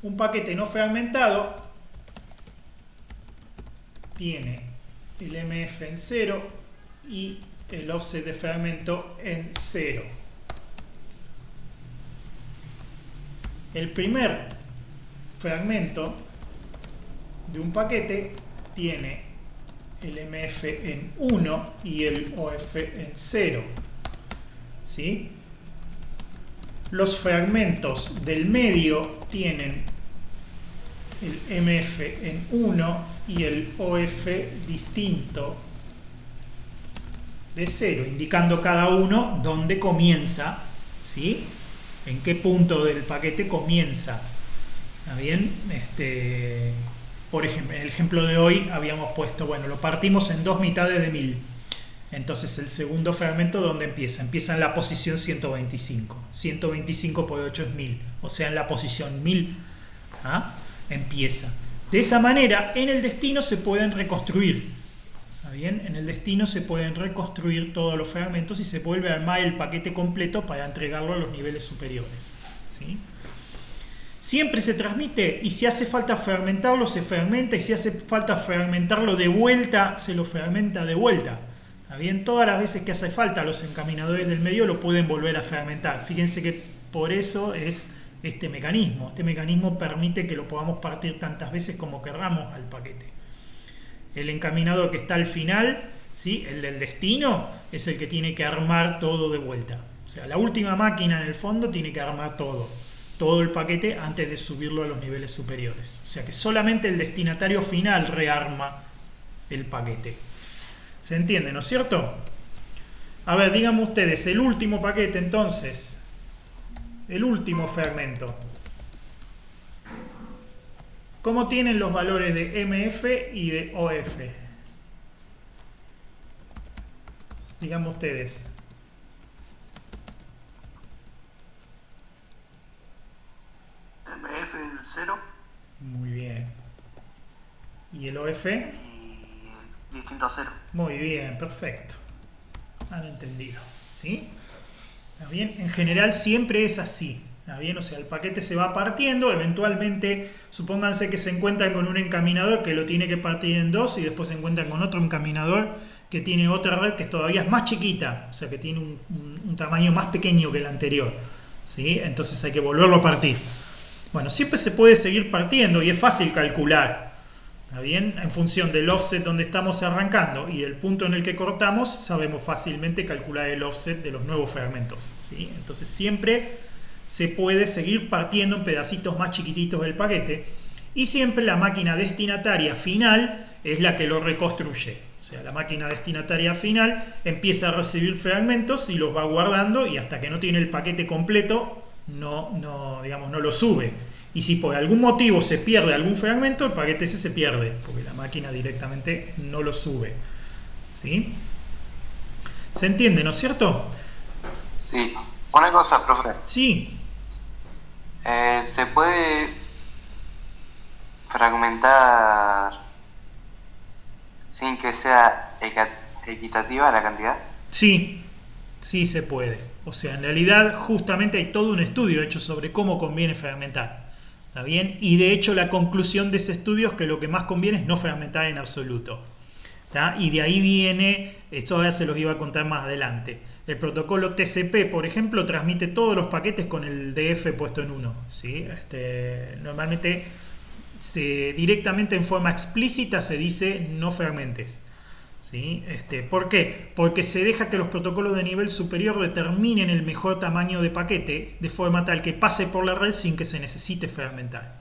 un paquete no fragmentado tiene el MF en 0 y el offset de fragmento en 0. El primer fragmento de un paquete tiene el MF en 1 y el OF en 0. ¿Sí? Los fragmentos del medio tienen el MF en 1 y el OF distinto de 0, indicando cada uno dónde comienza, ¿sí? En qué punto del paquete comienza. ¿Está bien? Por ejemplo, en el ejemplo de hoy habíamos puesto, bueno, lo partimos en 2 mitades de 1000. Entonces el segundo fragmento, ¿dónde empieza? Empieza en la posición 125. 125 por 8 es 1000. O sea, en la posición 1000. ¿Ah? Empieza. De esa manera, en el destino se pueden reconstruir. ¿Está bien? En el destino se pueden reconstruir todos los fragmentos y se vuelve a armar el paquete completo para entregarlo a los niveles superiores. ¿Sí? Siempre se transmite y si hace falta fragmentarlo, se fragmenta y si hace falta fragmentarlo de vuelta, se lo fragmenta de vuelta. ¿Está bien? Todas las veces que hace falta, los encaminadores del medio lo pueden volver a fragmentar. Fíjense que por eso es este mecanismo. Este mecanismo permite que lo podamos partir tantas veces como querramos al paquete. El encaminador que está al final, ¿sí?, el del destino, es el que tiene que armar todo de vuelta. O sea, la última máquina en el fondo tiene que armar todo el paquete antes de subirlo a los niveles superiores. O sea que solamente el destinatario final rearma el paquete. ¿Se entiende, no es cierto? A ver, díganme ustedes, el último paquete entonces, el último fragmento. ¿Cómo tienen los valores de MF y de OF? Díganme ustedes. MF en 0. Muy bien. ¿Y el OF? Y distinto a 0. Muy bien, perfecto. Han entendido, ¿sí? ¿Está bien? En general siempre es así. ¿Está bien? O sea, el paquete se va partiendo, eventualmente, supónganse que se encuentran con un encaminador que lo tiene que partir en 2 y después se encuentran con otro encaminador que tiene otra red que todavía es más chiquita, o sea que tiene un tamaño más pequeño que el anterior, ¿sí? Entonces hay que volverlo a partir. Bueno, siempre se puede seguir partiendo y es fácil calcular, ¿está bien? En función del offset donde estamos arrancando y el punto en el que cortamos, sabemos fácilmente calcular el offset de los nuevos fragmentos, ¿sí? Entonces siempre se puede seguir partiendo en pedacitos más chiquititos del paquete y siempre la máquina destinataria final es la que lo reconstruye. O sea, la máquina destinataria final empieza a recibir fragmentos y los va guardando y hasta que no tiene el paquete completo no lo sube. Y si por algún motivo se pierde algún fragmento, el paquete ese se pierde, porque la máquina directamente no lo sube, ¿sí? ¿Se entiende, no es cierto? Sí. Una cosa, profe. Sí. ¿Se puede fragmentar sin que sea equitativa la cantidad? Sí, sí se puede. O sea, en realidad justamente hay todo un estudio hecho sobre cómo conviene fragmentar. ¿Está bien? Y de hecho la conclusión de ese estudio es que lo que más conviene es no fragmentar en absoluto. ¿Está? Y de ahí viene, esto ahora se los iba a contar más adelante. El protocolo TCP, por ejemplo, transmite todos los paquetes con el DF puesto en 1. ¿Sí? Normalmente directamente en forma explícita se dice no fragmentes. ¿Sí? ¿Por qué? Porque se deja que los protocolos de nivel superior determinen el mejor tamaño de paquete de forma tal que pase por la red sin que se necesite fragmentar.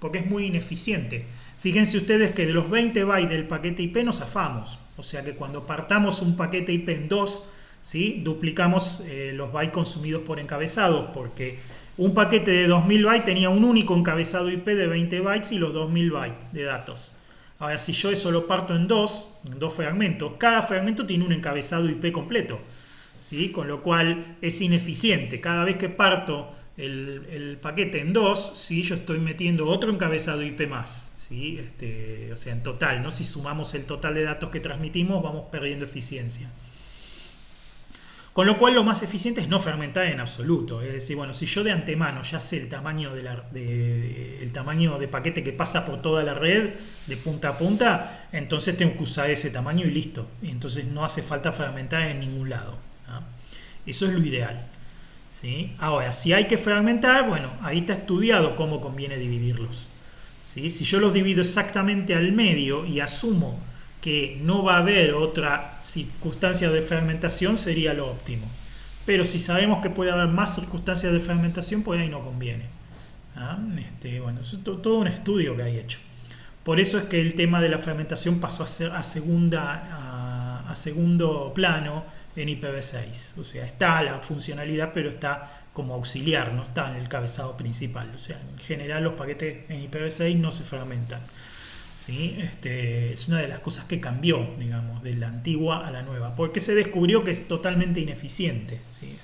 Porque es muy ineficiente. Fíjense ustedes que de los 20 bytes del paquete IP nos zafamos. O sea que cuando partamos un paquete IP en 2, ¿sí? Duplicamos los bytes consumidos por encabezado, porque un paquete de 2000 bytes tenía un único encabezado IP de 20 bytes y los 2000 bytes de datos. Ahora, si yo eso lo parto en dos fragmentos, cada fragmento tiene un encabezado IP completo, ¿sí? Con lo cual es ineficiente. Cada vez que parto el paquete en 2, ¿sí? Yo estoy metiendo otro encabezado IP más, ¿sí? O sea, en total, ¿no? Si sumamos el total de datos que transmitimos, vamos perdiendo eficiencia. Con lo cual lo más eficiente es no fragmentar en absoluto. Es decir, bueno, si yo de antemano ya sé el tamaño el tamaño de paquete que pasa por toda la red de punta a punta, entonces tengo que usar ese tamaño y listo. Y entonces no hace falta fragmentar en ningún lado, ¿no? Eso es lo ideal, ¿sí? Ahora, si hay que fragmentar, bueno, ahí está estudiado cómo conviene dividirlos, ¿sí? Si yo los divido exactamente al medio y asumo que no va a haber otra circunstancia de fragmentación, sería lo óptimo. Pero si sabemos que puede haber más circunstancias de fragmentación, pues ahí no conviene. Bueno, eso es todo un estudio que hay hecho. Por eso es que el tema de la fragmentación pasó a ser a segundo plano en IPv6. O sea, está la funcionalidad, pero está como auxiliar, no está en el cabezado principal. O sea, en general los paquetes en IPv6 no se fragmentan. ¿Sí? Es una de las cosas que cambió, digamos, de la antigua a la nueva, porque se descubrió que es totalmente ineficiente, ¿sí?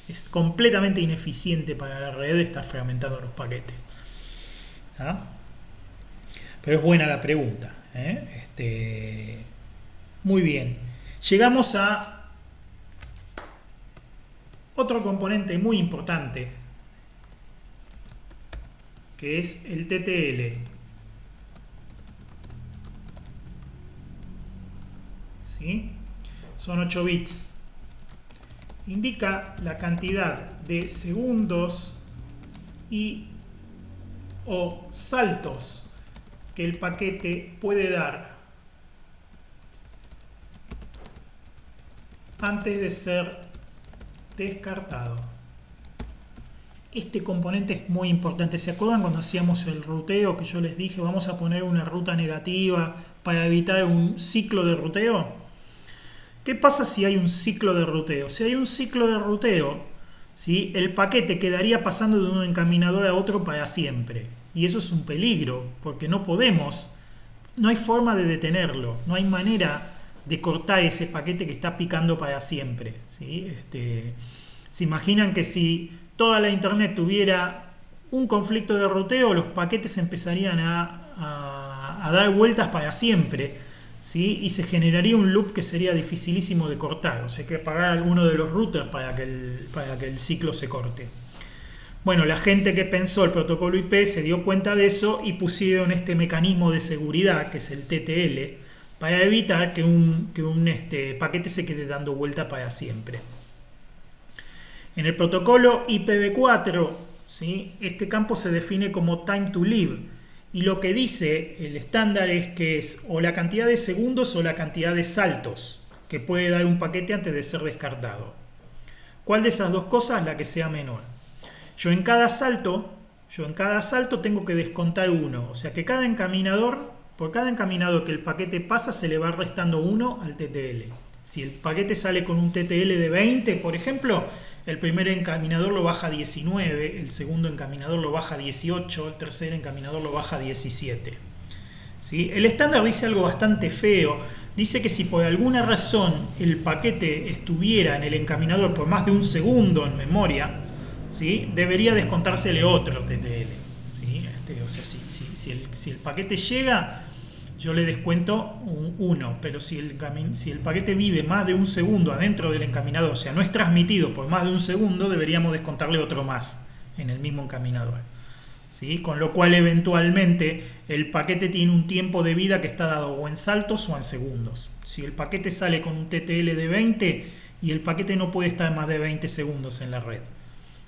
Es completamente ineficiente para la red estar fragmentando los paquetes. ¿Ah? Pero es buena la pregunta, ¿eh? Muy bien. Llegamos a otro componente muy importante, que es el TTL. ¿Sí? Son 8 bits. Indica la cantidad de segundos o saltos que el paquete puede dar antes de ser descartado. Este componente es muy importante. ¿Se acuerdan cuando hacíamos el ruteo que yo les dije vamos a poner una ruta negativa para evitar un ciclo de ruteo? ¿Qué pasa si hay un ciclo de ruteo? Si hay un ciclo de ruteo, ¿sí? El paquete quedaría pasando de un encaminador a otro para siempre. Y eso es un peligro, porque no hay forma de detenerlo, no hay manera de cortar ese paquete que está picando para siempre, ¿sí? ¿Se imaginan que si toda la internet tuviera un conflicto de ruteo, los paquetes empezarían a dar vueltas para siempre? ¿Sí? Y se generaría un loop que sería dificilísimo de cortar. O sea, hay que apagar alguno de los routers para que el ciclo se corte. Bueno, la gente que pensó el protocolo IP se dio cuenta de eso y pusieron este mecanismo de seguridad, que es el TTL, para evitar que un paquete se quede dando vuelta para siempre. En el protocolo IPv4, ¿sí?, este campo se define como time to live, y lo que dice el estándar es que es o la cantidad de segundos o la cantidad de saltos que puede dar un paquete antes de ser descartado. ¿Cuál de esas dos cosas? La que sea menor. Yo en cada salto tengo que descontar 1, o sea que por cada encaminador que el paquete pasa se le va restando 1 al TTL. Si el paquete sale con un TTL de 20, por ejemplo, el primer encaminador lo baja a 19, el segundo encaminador lo baja a 18, el tercer encaminador lo baja a 17. ¿Sí? El estándar dice algo bastante feo. Dice que si por alguna razón el paquete estuviera en el encaminador por más de un segundo en memoria, ¿sí?, debería descontársele otro TTL. ¿Sí? O sea, si el paquete llega, yo le descuento un 1, pero si el paquete vive más de un segundo adentro del encaminador, o sea, no es transmitido por más de un segundo, deberíamos descontarle otro más en el mismo encaminador. ¿Sí? Con lo cual, eventualmente, el paquete tiene un tiempo de vida que está dado o en saltos o en segundos. Si el paquete sale con un TTL de 20, y el paquete no puede estar más de 20 segundos en la red,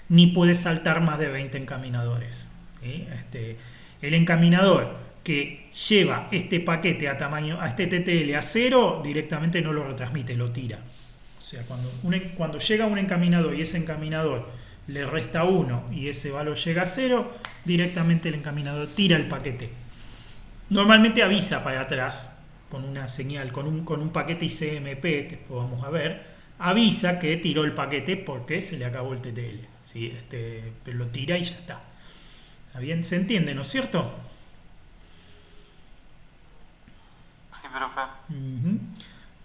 ni puede saltar más de 20 encaminadores. ¿Sí? El encaminador que lleva este paquete a este TTL a 0, directamente no lo retransmite, lo tira. O sea, cuando llega un encaminador y ese encaminador le resta 1 y ese valor llega a 0, directamente el encaminador tira el paquete. Normalmente avisa para atrás con una señal, con un paquete ICMP que vamos a ver, avisa que tiró el paquete porque se le acabó el TTL. ¿Sí? Pero lo tira y ya está. ¿Está bien? ¿Se entiende, no es cierto? Sí, profe.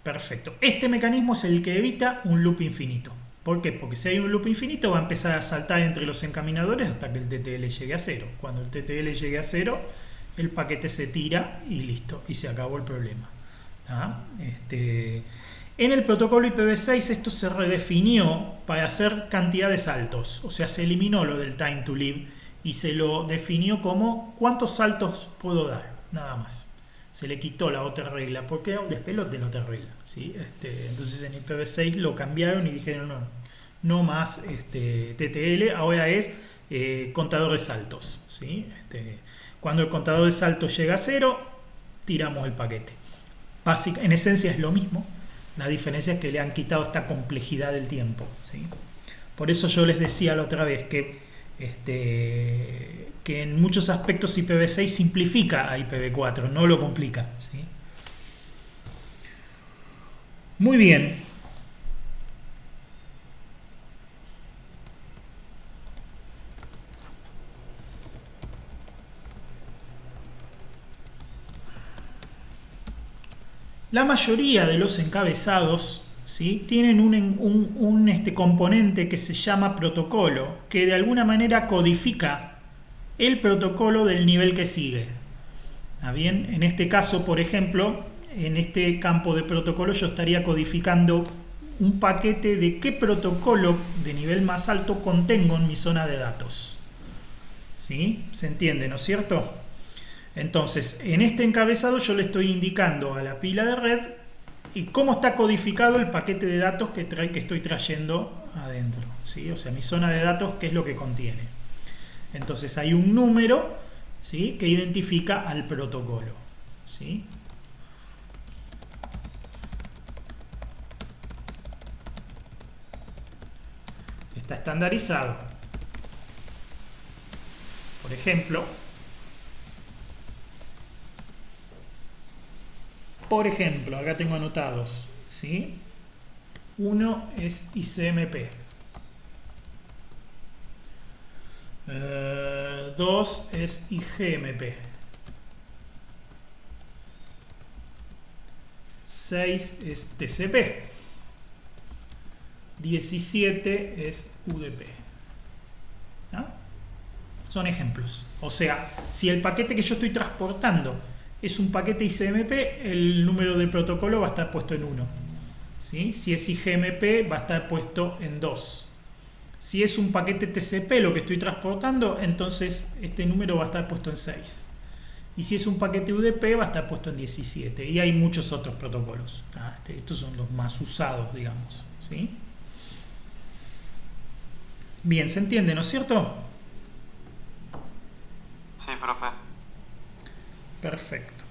Perfecto. Este mecanismo es el que evita un loop infinito. ¿Por qué? Porque si hay un loop infinito va a empezar a saltar entre los encaminadores hasta que el TTL llegue a 0. Cuando el TTL llegue a 0, el paquete se tira y listo. Y se acabó el problema. ¿Ah? En el protocolo IPv6 esto se redefinió para hacer cantidad de saltos. O sea, se eliminó lo del time to live y se lo definió como cuántos saltos puedo dar. Nada más. Se le quitó la otra regla porque era un despelote la otra regla. ¿Sí? Entonces en IPv6 lo cambiaron y dijeron no más TTL, ahora es contador de saltos. ¿Sí? Cuando el contador de saltos llega a 0, tiramos el paquete. En esencia es lo mismo. La diferencia es que le han quitado esta complejidad del tiempo. ¿Sí? Por eso yo les decía la otra vez que en muchos aspectos IPv6 simplifica a IPv4, no lo complica. ¿Sí? Muy bien. La mayoría de los encabezados, ¿sí?, tienen un componente que se llama protocolo, que de alguna manera codifica el protocolo del nivel que sigue. ¿Está bien? En este caso, por ejemplo, en este campo de protocolo yo estaría codificando un paquete de qué protocolo de nivel más alto contengo en mi zona de datos. ¿Sí? ¿Se entiende, no es cierto? Entonces, en este encabezado yo le estoy indicando a la pila de red y cómo está codificado el paquete de datos que estoy trayendo adentro. ¿Sí? O sea, mi zona de datos, ¿qué es lo que contiene? Entonces hay un número, ¿sí?, que identifica al protocolo. ¿Sí? Está estandarizado. Por ejemplo, acá tengo anotados, ¿sí? Uno es ICMP. 2 es IGMP. 6 es TCP. 17 es UDP. ¿Ah? Son ejemplos. O sea, si el paquete que yo estoy transportando es un paquete ICMP, el número del protocolo va a estar puesto en 1. ¿Sí? Si es IGMP, va a estar puesto en 2. Si es un paquete TCP lo que estoy transportando, entonces este número va a estar puesto en 6. y si es un paquete UDP va a estar puesto en 17. Y hay muchos otros protocolos. Estos son los más usados, digamos. ¿Sí? Bien, ¿se entiende, no es cierto? Sí, profe. Perfecto.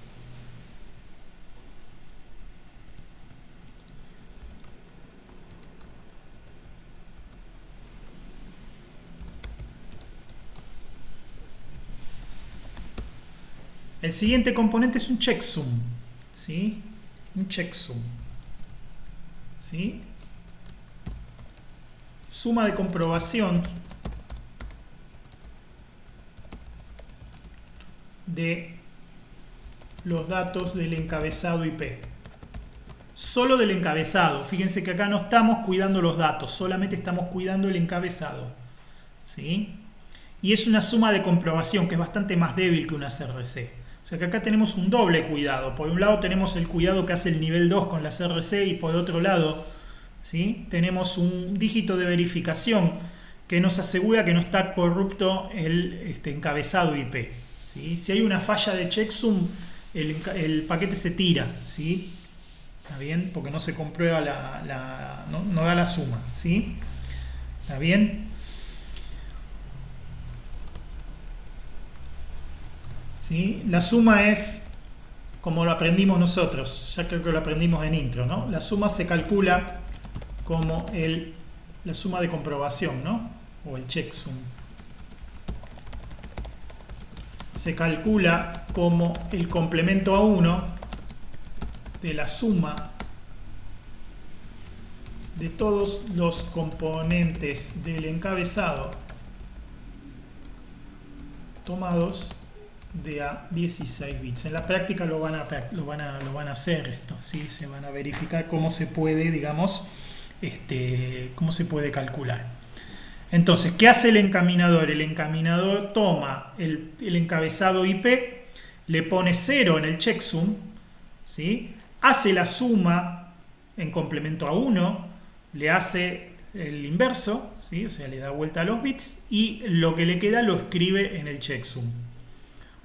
El siguiente componente es un checksum, ¿sí? Un checksum, ¿sí? Suma de comprobación de los datos del encabezado IP. Solo del encabezado. Fíjense que acá no estamos cuidando los datos, solamente estamos cuidando el encabezado, ¿sí? Y es una suma de comprobación que es bastante más débil que una CRC. O sea que acá tenemos un doble cuidado. Por un lado tenemos el cuidado que hace el nivel 2 con la CRC y por otro lado, ¿sí?, tenemos un dígito de verificación que nos asegura que no está corrupto el encabezado IP, ¿sí? Si hay una falla de checksum, el paquete se tira, ¿sí? ¿Está bien? Porque no se comprueba no da la suma, ¿sí? ¿Está bien? ¿Sí? La suma es como lo aprendimos nosotros, ya creo que lo aprendimos en intro, ¿no? La suma se calcula como la suma de comprobación, ¿no? O el checksum. Se calcula como el complemento a 1 de la suma de todos los componentes del encabezado tomados de a 16 bits. En la práctica lo van a hacer esto, ¿sí? Se van a verificar cómo se puede, digamos, cómo se puede calcular. Entonces, ¿qué hace el encaminador? El encaminador toma el encabezado IP, le pone 0 en el checksum, ¿sí? Hace la suma en complemento a 1, le hace el inverso, ¿sí? O sea, le da vuelta a los bits y lo que le queda lo escribe en el checksum.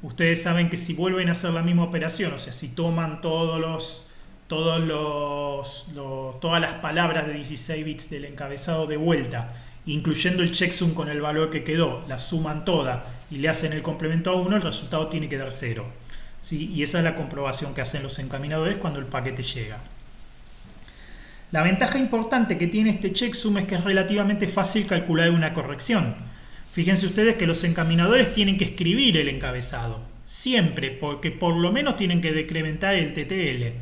Ustedes saben que si vuelven a hacer la misma operación, o sea, si toman todas las palabras de 16 bits del encabezado de vuelta, incluyendo el checksum con el valor que quedó, la suman toda y le hacen el complemento a 1, el resultado tiene que dar 0. ¿Sí? Y esa es la comprobación que hacen los encaminadores cuando el paquete llega. La ventaja importante que tiene este checksum es que es relativamente fácil calcular una corrección. Fíjense ustedes que los encaminadores tienen que escribir el encabezado, siempre, porque por lo menos tienen que decrementar el TTL,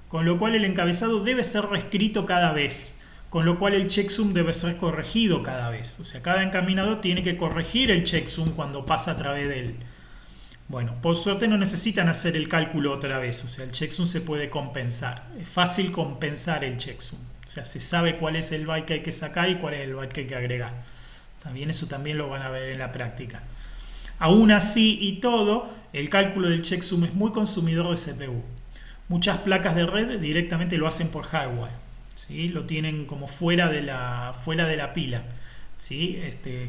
con lo cual el encabezado debe ser reescrito cada vez, con lo cual el checksum debe ser corregido cada vez. O sea, cada encaminador tiene que corregir el checksum cuando pasa a través de él. Bueno, por suerte no necesitan hacer el cálculo otra vez, o sea, el checksum se puede compensar. Es fácil compensar el checksum, o sea, se sabe cuál es el byte que hay que sacar y cuál es el byte que hay que agregar. También eso también lo van a ver en la práctica. Aún así y todo, el cálculo del checksum es muy consumidor de CPU. Muchas placas de red directamente lo hacen por hardware, ¿sí? Lo tienen como fuera de la pila, ¿sí?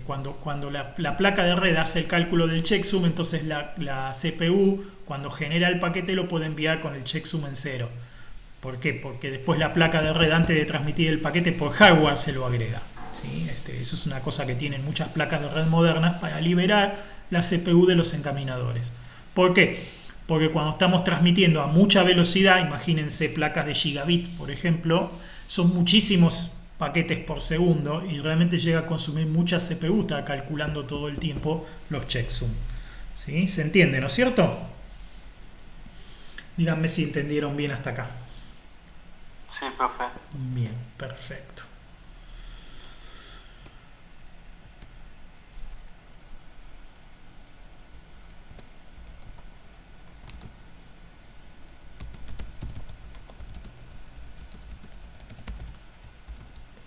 Cuando la placa de red hace el cálculo del checksum, entonces la CPU, cuando genera el paquete, lo puede enviar con el checksum en 0. ¿Por qué? Porque después la placa de red, antes de transmitir el paquete por hardware, se lo agrega. ¿Sí? Eso es una cosa que tienen muchas placas de red modernas para liberar la CPU de los encaminadores. ¿Por qué? Porque cuando estamos transmitiendo a mucha velocidad, imagínense placas de gigabit, por ejemplo, son muchísimos paquetes por segundo y realmente llega a consumir mucha CPU, está calculando todo el tiempo los checksum. ¿Sí? ¿Se entiende, no es cierto? Díganme si entendieron bien hasta acá. Sí, profe. Bien, perfecto.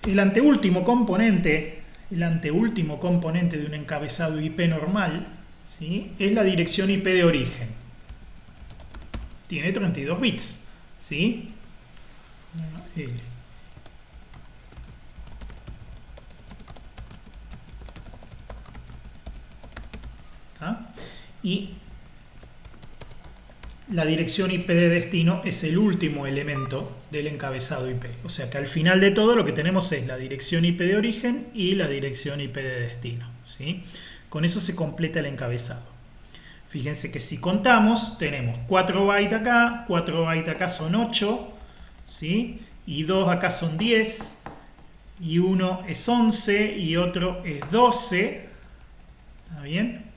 El anteúltimo componente de un encabezado IP normal, ¿sí?, es la dirección IP de origen. Tiene 32 bits, ¿sí? L. ¿Ah? Y la dirección IP de destino es el último elemento del encabezado IP. O sea que al final de todo lo que tenemos es la dirección IP de origen y la dirección IP de destino, ¿sí? Con eso se completa el encabezado. Fíjense que si contamos, tenemos 4 bytes acá, 4 bytes acá son 8, ¿sí? Y 2 acá son 10, y uno es 11 y otro es 12. ¿Está bien?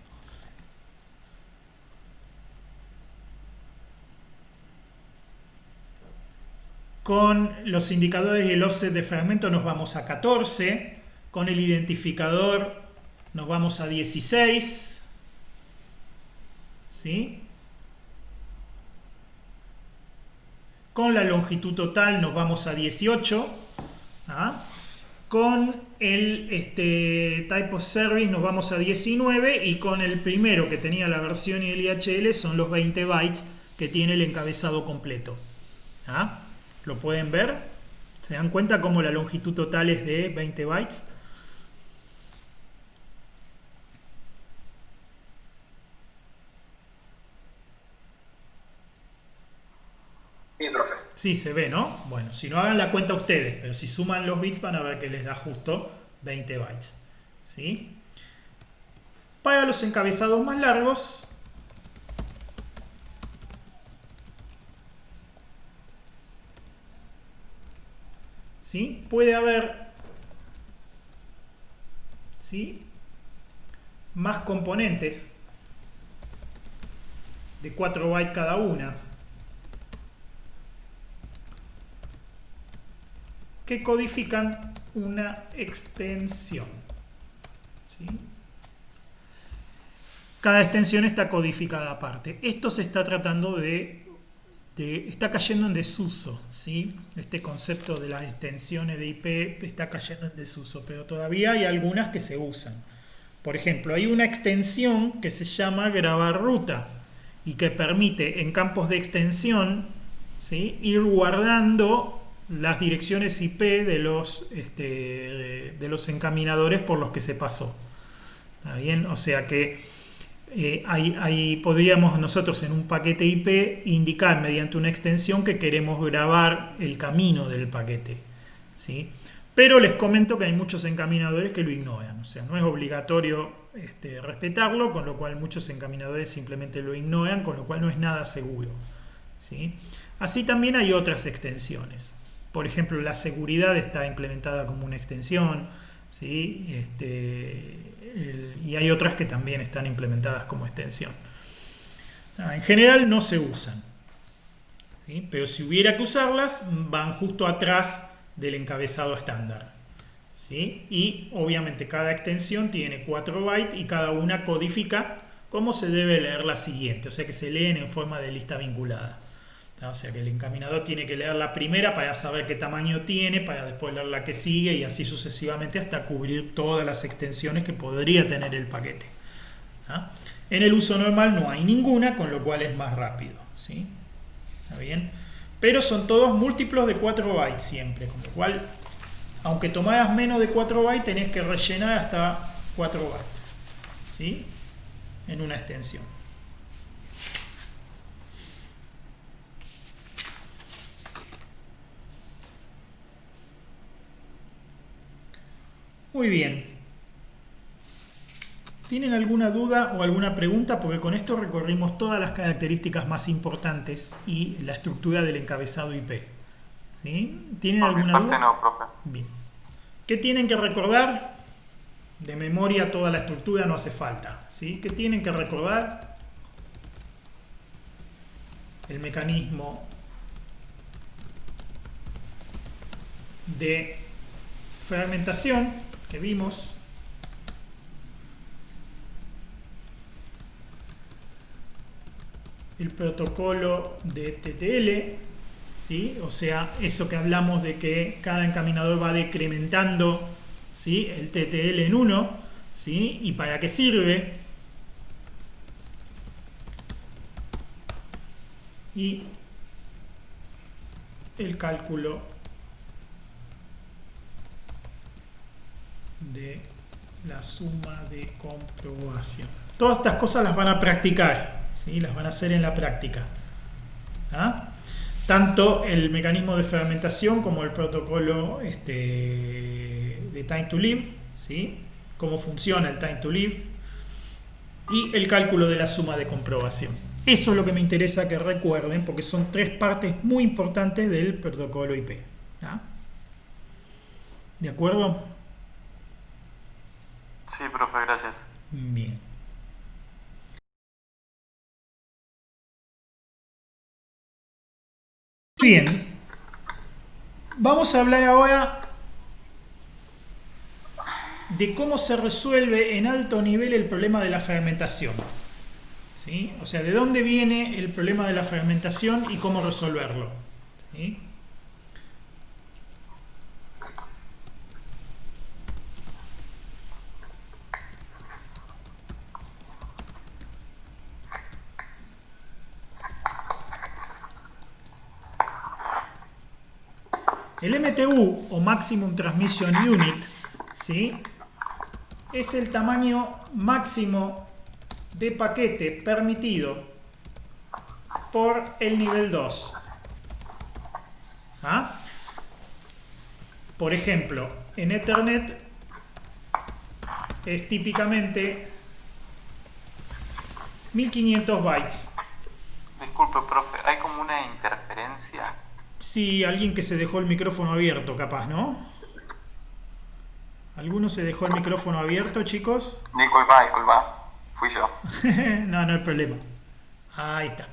Con los indicadores y el offset de fragmento nos vamos a 14. Con el identificador nos vamos a 16. ¿Sí? Con la longitud total nos vamos a 18. ¿Ah? Con el Type of Service nos vamos a 19. Y con el primero que tenía la versión y el IHL son los 20 bytes que tiene el encabezado completo. ¿Ah? ¿Lo pueden ver? ¿Se dan cuenta cómo la longitud total es de 20 bytes? Sí, profe. Sí, se ve, ¿no? Bueno, si no hagan la cuenta ustedes, pero si suman los bits van a ver que les da justo 20 bytes. ¿Sí? Para los encabezados más largos, ¿sí? Puede haber, ¿sí?, más componentes de 4 bytes cada una que codifican una extensión, ¿sí? Cada extensión está codificada aparte. Esto se está tratando está cayendo en desuso, ¿sí? Este concepto de las extensiones de IP está cayendo en desuso, pero todavía hay algunas que se usan. Por ejemplo, hay una extensión que se llama grabar ruta y que permite en campos de extensión, ¿sí?, ir guardando las direcciones IP de los encaminadores por los que se pasó. ¿Está bien? O sea que ahí podríamos nosotros en un paquete IP indicar mediante una extensión que queremos grabar el camino del paquete, ¿sí? Pero les comento que hay muchos encaminadores que lo ignoran, o sea, no es obligatorio respetarlo, con lo cual muchos encaminadores simplemente lo ignoran, con lo cual no es nada seguro, ¿sí? Así también hay otras extensiones. Por ejemplo, la seguridad está implementada como una extensión, ¿sí? Y hay otras que también están implementadas como extensión. En general no se usan, ¿sí? Pero si hubiera que usarlas, van justo atrás del encabezado estándar, ¿sí? Y obviamente cada extensión tiene 4 bytes y cada una codifica cómo se debe leer la siguiente, o sea que se leen en forma de lista vinculada. O sea que el encaminador tiene que leer la primera para saber qué tamaño tiene, para después leer la que sigue y así sucesivamente hasta cubrir todas las extensiones que podría tener el paquete. ¿Ah? En el uso normal no hay ninguna, con lo cual es más rápido, ¿sí? ¿Está bien? Pero son todos múltiplos de 4 bytes siempre, con lo cual, aunque tomaras menos de 4 bytes, tenés que rellenar hasta 4 bytes, ¿sí?, en una extensión. Muy bien. ¿Tienen alguna duda o alguna pregunta? Porque con esto recorrimos todas las características más importantes y la estructura del encabezado IP. ¿Sí? ¿Tienen alguna duda? No, profe. Bien. ¿Qué tienen que recordar? De memoria toda la estructura no hace falta, ¿sí? ¿Qué tienen que recordar? El mecanismo de fragmentación que vimos, el protocolo de TTL, ¿sí? O sea, eso que hablamos de que cada encaminador va decrementando, ¿sí?, el TTL en 1, ¿sí? ¿Y para qué sirve? Y el cálculo de la suma de comprobación. Todas estas cosas las van a practicar, ¿sí? Las van a hacer en la práctica. ¿Ah? Tanto el mecanismo de fermentación como el protocolo de time to live, ¿sí? Cómo funciona el time to live y el cálculo de la suma de comprobación. Eso es lo que me interesa que recuerden porque son 3 partes muy importantes del protocolo IP. ¿Ah? ¿De acuerdo? Sí, profe, gracias. Bien. Bien. Vamos a hablar ahora de cómo se resuelve en alto nivel el problema de la fermentación. ¿Sí? O sea, de dónde viene el problema de la fermentación y cómo resolverlo. ¿Sí? El MTU o Maximum Transmission Unit, ¿sí? Es el tamaño máximo de paquete permitido por el nivel 2. ¿Ah? Por ejemplo, en Ethernet es típicamente 1500 bytes. Disculpe, profe, hay como una interferencia. Sí, alguien que se dejó el micrófono abierto, capaz, ¿no? ¿Alguno se dejó el micrófono abierto, chicos? Disculpa. Fui yo. No hay problema. Ahí está.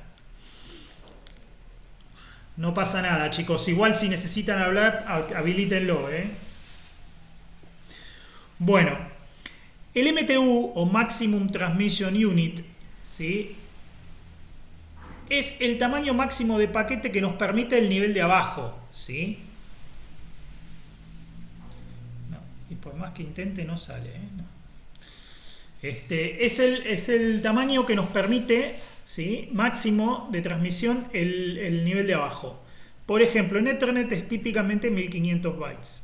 No pasa nada, chicos. Igual si necesitan hablar, habilítenlo, ¿eh? Bueno, el MTU o Maximum Transmission Unit, ¿sí? Es el tamaño máximo de paquete que nos permite el nivel de abajo, ¿sí? No, y por más que intente no sale, ¿eh? No. Es el tamaño que nos permite, ¿sí? Máximo de transmisión el nivel de abajo. Por ejemplo, en Ethernet es típicamente 1500 bytes.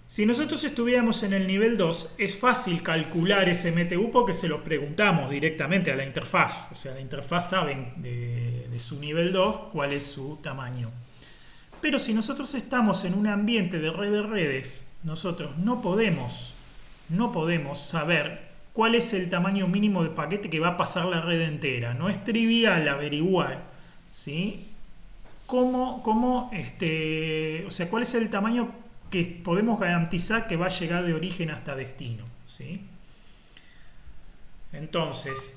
Si nosotros estuviéramos en el nivel 2, es fácil calcular ese MTU porque se lo preguntamos directamente a la interfaz. O sea, la interfaz sabe de su nivel 2 cuál es su tamaño. Pero si nosotros estamos en un ambiente de red de redes, nosotros no podemos saber cuál es el tamaño mínimo de paquete que va a pasar la red entera. No es trivial averiguar, ¿sí? O sea, cuál es el tamaño que podemos garantizar que va a llegar de origen hasta destino, ¿sí? Entonces,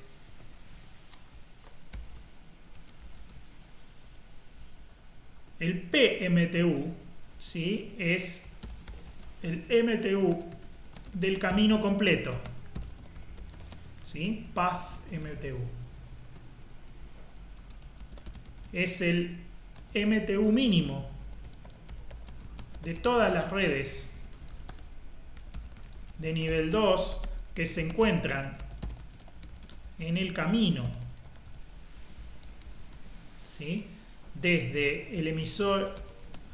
el PMTU, ¿sí? Es el MTU del camino completo, ¿sí? Path MTU. Es el MTU mínimo de todas las redes de nivel 2 que se encuentran en el camino, ¿sí? Desde el emisor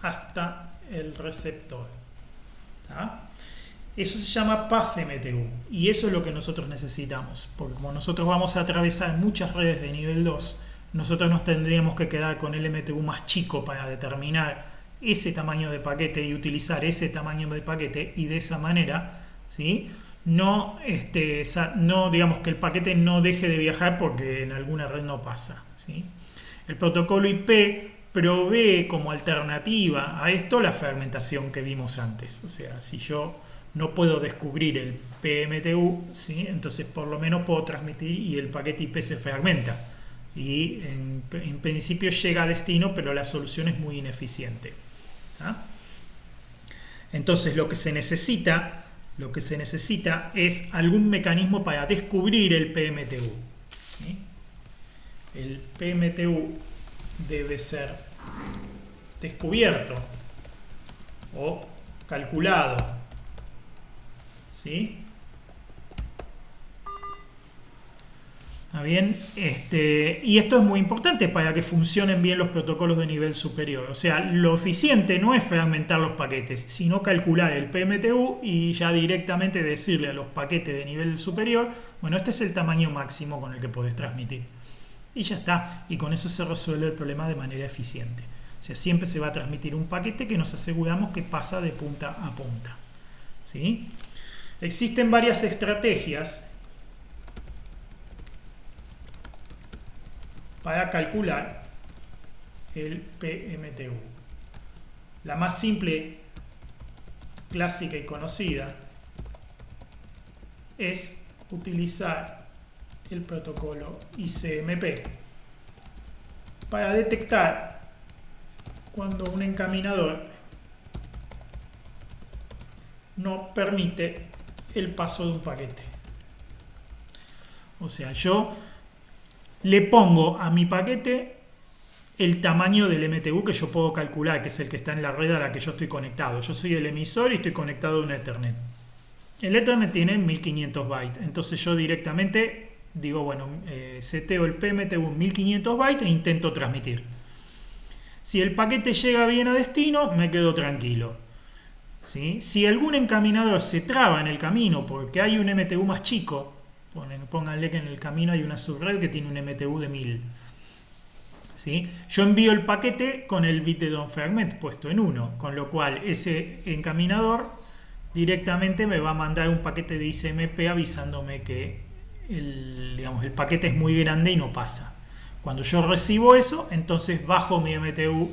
hasta el receptor. ¿Tá? Eso se llama Path MTU y eso es lo que nosotros necesitamos, porque como nosotros vamos a atravesar muchas redes de nivel 2, nosotros nos tendríamos que quedar con el MTU más chico para determinar ese tamaño de paquete y utilizar ese tamaño de paquete, y de esa manera, ¿sí? No digamos que el paquete no deje de viajar porque en alguna red no pasa, ¿sí? El protocolo IP provee como alternativa a esto la fermentación que vimos antes. O sea, si yo no puedo descubrir el PMTU, ¿sí? Entonces por lo menos puedo transmitir y el paquete IP se fragmenta y en principio llega a destino, pero la solución es muy ineficiente. ¿Ah? Entonces lo que se necesita es algún mecanismo para descubrir el PMTU, ¿sí? El PMTU debe ser descubierto o calculado, ¿sí? ¿Está bien? Y esto es muy importante para que funcionen bien los protocolos de nivel superior. O sea, lo eficiente no es fragmentar los paquetes, sino calcular el PMTU y ya directamente decirle a los paquetes de nivel superior, bueno, este es el tamaño máximo con el que podés transmitir. y ya está. Y con eso se resuelve el problema de manera eficiente. O sea, siempre se va a transmitir un paquete que nos aseguramos que pasa de punta a punta. ¿Sí? Existen varias estrategias para calcular el PMTU. La más simple, clásica y conocida es utilizar el protocolo ICMP para detectar cuando un encaminador no permite el paso de un paquete. O sea, yo le pongo a mi paquete el tamaño del MTU que yo puedo calcular, que es el que está en la red a la que yo estoy conectado. Yo soy el emisor y estoy conectado a un Ethernet. El Ethernet tiene 1500 bytes. Entonces yo directamente digo, bueno, seteo el PMTU en 1500 bytes e intento transmitir. Si el paquete llega bien a destino, me quedo tranquilo. ¿Sí? Si algún encaminador se traba en el camino porque hay un MTU más chico, pónganle que en el camino hay una subred que tiene un MTU de 1000. ¿Sí? Yo envío el paquete con el bit de down fragment puesto en 1, con lo cual ese encaminador directamente me va a mandar un paquete de ICMP avisándome que el paquete es muy grande y no pasa. Cuando yo recibo eso, entonces bajo mi MTU,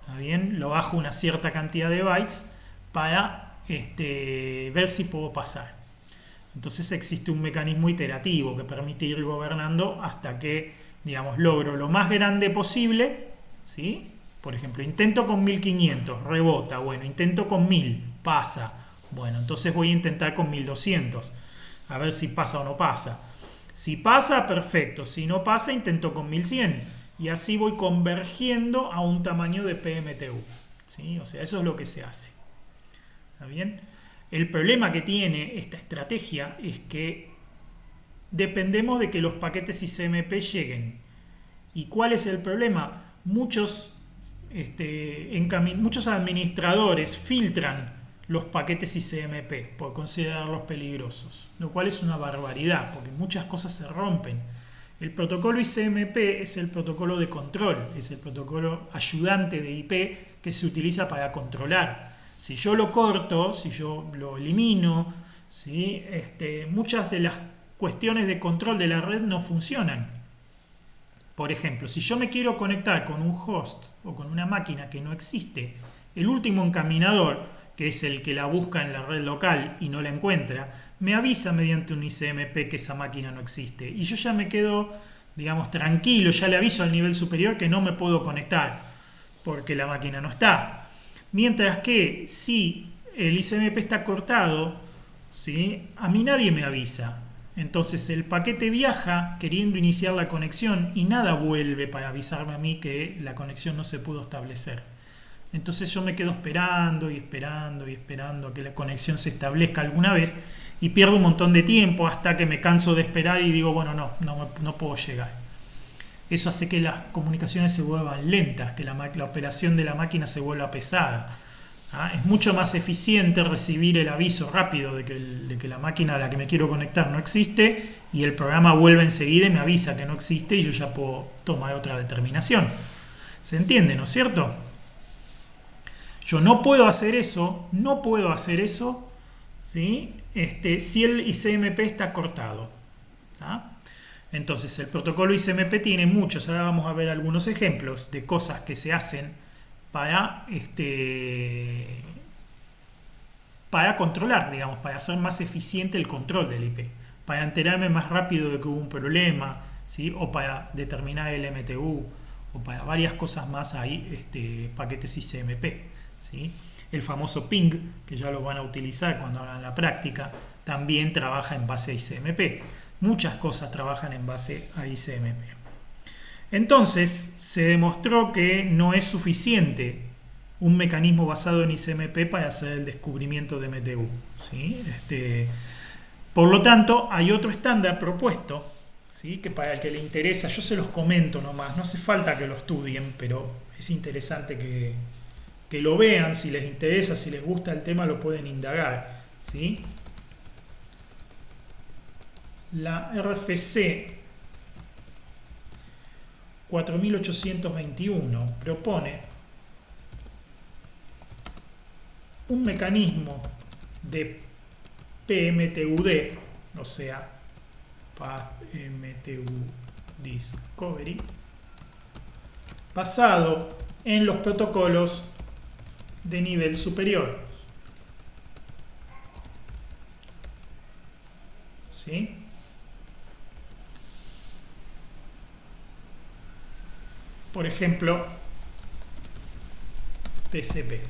¿está bien? Lo bajo una cierta cantidad de bytes para ver si puedo pasar. Entonces existe un mecanismo iterativo que permite ir gobernando hasta que, digamos, logro lo más grande posible, ¿sí? Por ejemplo, intento con 1500, rebota, bueno, intento con 1000, pasa, bueno, entonces voy a intentar con 1200, a ver si pasa o no pasa. Si pasa, perfecto, si no pasa, intento con 1100, y así voy convergiendo a un tamaño de PMTU, ¿sí? O sea, eso es lo que se hace. ¿Está bien? El problema que tiene esta estrategia es que dependemos de que los paquetes ICMP lleguen. ¿Y cuál es el problema? Muchos administradores filtran los paquetes ICMP por considerarlos peligrosos, lo cual es una barbaridad, porque muchas cosas se rompen. El protocolo ICMP es el protocolo de control, es el protocolo ayudante de IP que se utiliza para controlar. Si yo lo corto, si yo lo elimino, ¿sí? Muchas de las cuestiones de control de la red no funcionan. Por ejemplo, si yo me quiero conectar con un host o con una máquina que no existe, el último encaminador, que es el que la busca en la red local y no la encuentra, me avisa mediante un ICMP que esa máquina no existe. Y yo ya me quedo, digamos, tranquilo, ya le aviso al nivel superior que no me puedo conectar porque la máquina no está. Mientras que si el ICMP está cortado, ¿sí? A mí nadie me avisa. Entonces el paquete viaja queriendo iniciar la conexión y nada vuelve para avisarme a mí que la conexión no se pudo establecer. Entonces yo me quedo esperando y esperando y esperando a que la conexión se establezca alguna vez y pierdo un montón de tiempo hasta que me canso de esperar y digo, bueno, no puedo llegar. Eso hace que las comunicaciones se vuelvan lentas, que la operación de la máquina se vuelva pesada. Es mucho más eficiente recibir el aviso rápido de que la máquina a la que me quiero conectar no existe y el programa vuelve enseguida y me avisa que no existe y yo ya puedo tomar otra determinación. ¿Se entiende, no es cierto? Yo no puedo hacer eso, ¿sí? Si el ICMP está cortado. ¿Ah? Entonces el protocolo ICMP tiene muchos, ahora vamos a ver algunos ejemplos de cosas que se hacen para controlar, digamos, para hacer más eficiente el control del IP, para enterarme más rápido de que hubo un problema, ¿sí? O para determinar el MTU, o para varias cosas más hay paquetes ICMP, ¿sí? El famoso ping, que ya lo van a utilizar cuando hagan la práctica, también trabaja en base a ICMP. Muchas cosas trabajan en base a ICMP. Entonces, se demostró que no es suficiente un mecanismo basado en ICMP para hacer el descubrimiento de MTU, ¿sí? Por lo tanto, hay otro estándar propuesto, ¿sí? Que para el que le interesa, yo se los comento nomás, no hace falta que lo estudien, pero es interesante que lo vean, si les interesa, si les gusta el tema, lo pueden indagar, ¿sí? La RFC 4821 propone un mecanismo de PMTUD, o sea, PMTU Discovery, basado en los protocolos de nivel superior. ¿Sí? Por ejemplo, TCP.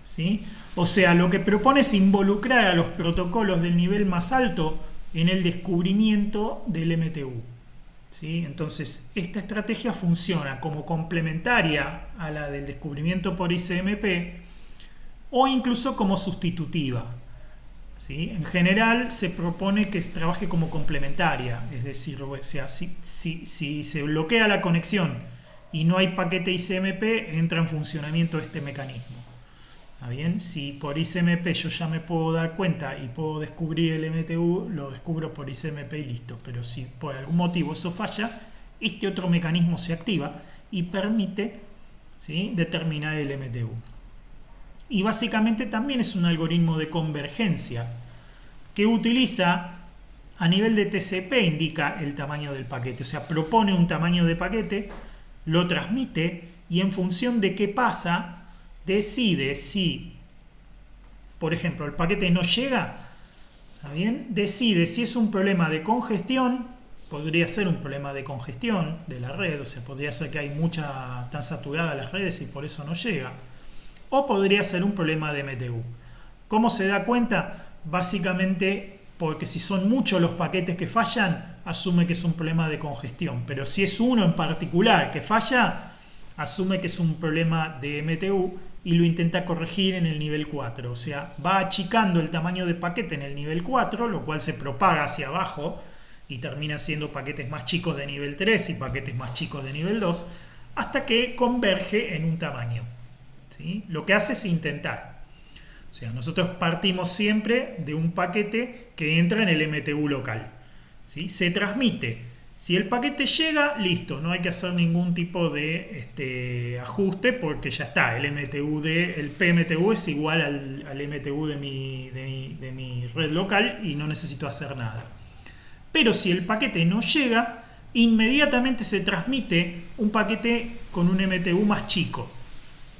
¿Sí? O sea, lo que propone es involucrar a los protocolos del nivel más alto en el descubrimiento del MTU. ¿Sí? Entonces, esta estrategia funciona como complementaria a la del descubrimiento por ICMP o incluso como sustitutiva. ¿Sí? En general se propone que trabaje como complementaria, es decir, o sea, si se bloquea la conexión y no hay paquete ICMP, entra en funcionamiento este mecanismo. ¿Está bien? Si por ICMP yo ya me puedo dar cuenta y puedo descubrir el MTU, lo descubro por ICMP y listo. Pero si por algún motivo eso falla, este otro mecanismo se activa y permite, ¿sí?, determinar el MTU. Y básicamente también es un algoritmo de convergencia que utiliza a nivel de TCP, indica el tamaño del paquete. O sea, propone un tamaño de paquete, lo transmite y en función de qué pasa, decide si, por ejemplo, el paquete no llega, ¿está bien? Decide si es un problema de congestión, podría ser un problema de congestión de la red, o sea, podría ser que hay tan saturadas las redes y por eso no llega. O podría ser un problema de MTU. ¿Cómo se da cuenta? Básicamente porque si son muchos los paquetes que fallan, asume que es un problema de congestión. Pero si es uno en particular que falla, asume que es un problema de MTU y lo intenta corregir en el nivel 4. O sea, va achicando el tamaño de paquete en el nivel 4, lo cual se propaga hacia abajo y termina siendo paquetes más chicos de nivel 3 y paquetes más chicos de nivel 2, hasta que converge en un tamaño. ¿Sí? Lo que hace es intentar. O sea, nosotros partimos siempre de un paquete que entra en el MTU local. ¿Sí? Se transmite. Si el paquete llega, listo, no hay que hacer ningún tipo de ajuste porque ya está. El PMTU es igual al MTU de mi red local y no necesito hacer nada. Pero si el paquete no llega, inmediatamente se transmite un paquete con un MTU más chico.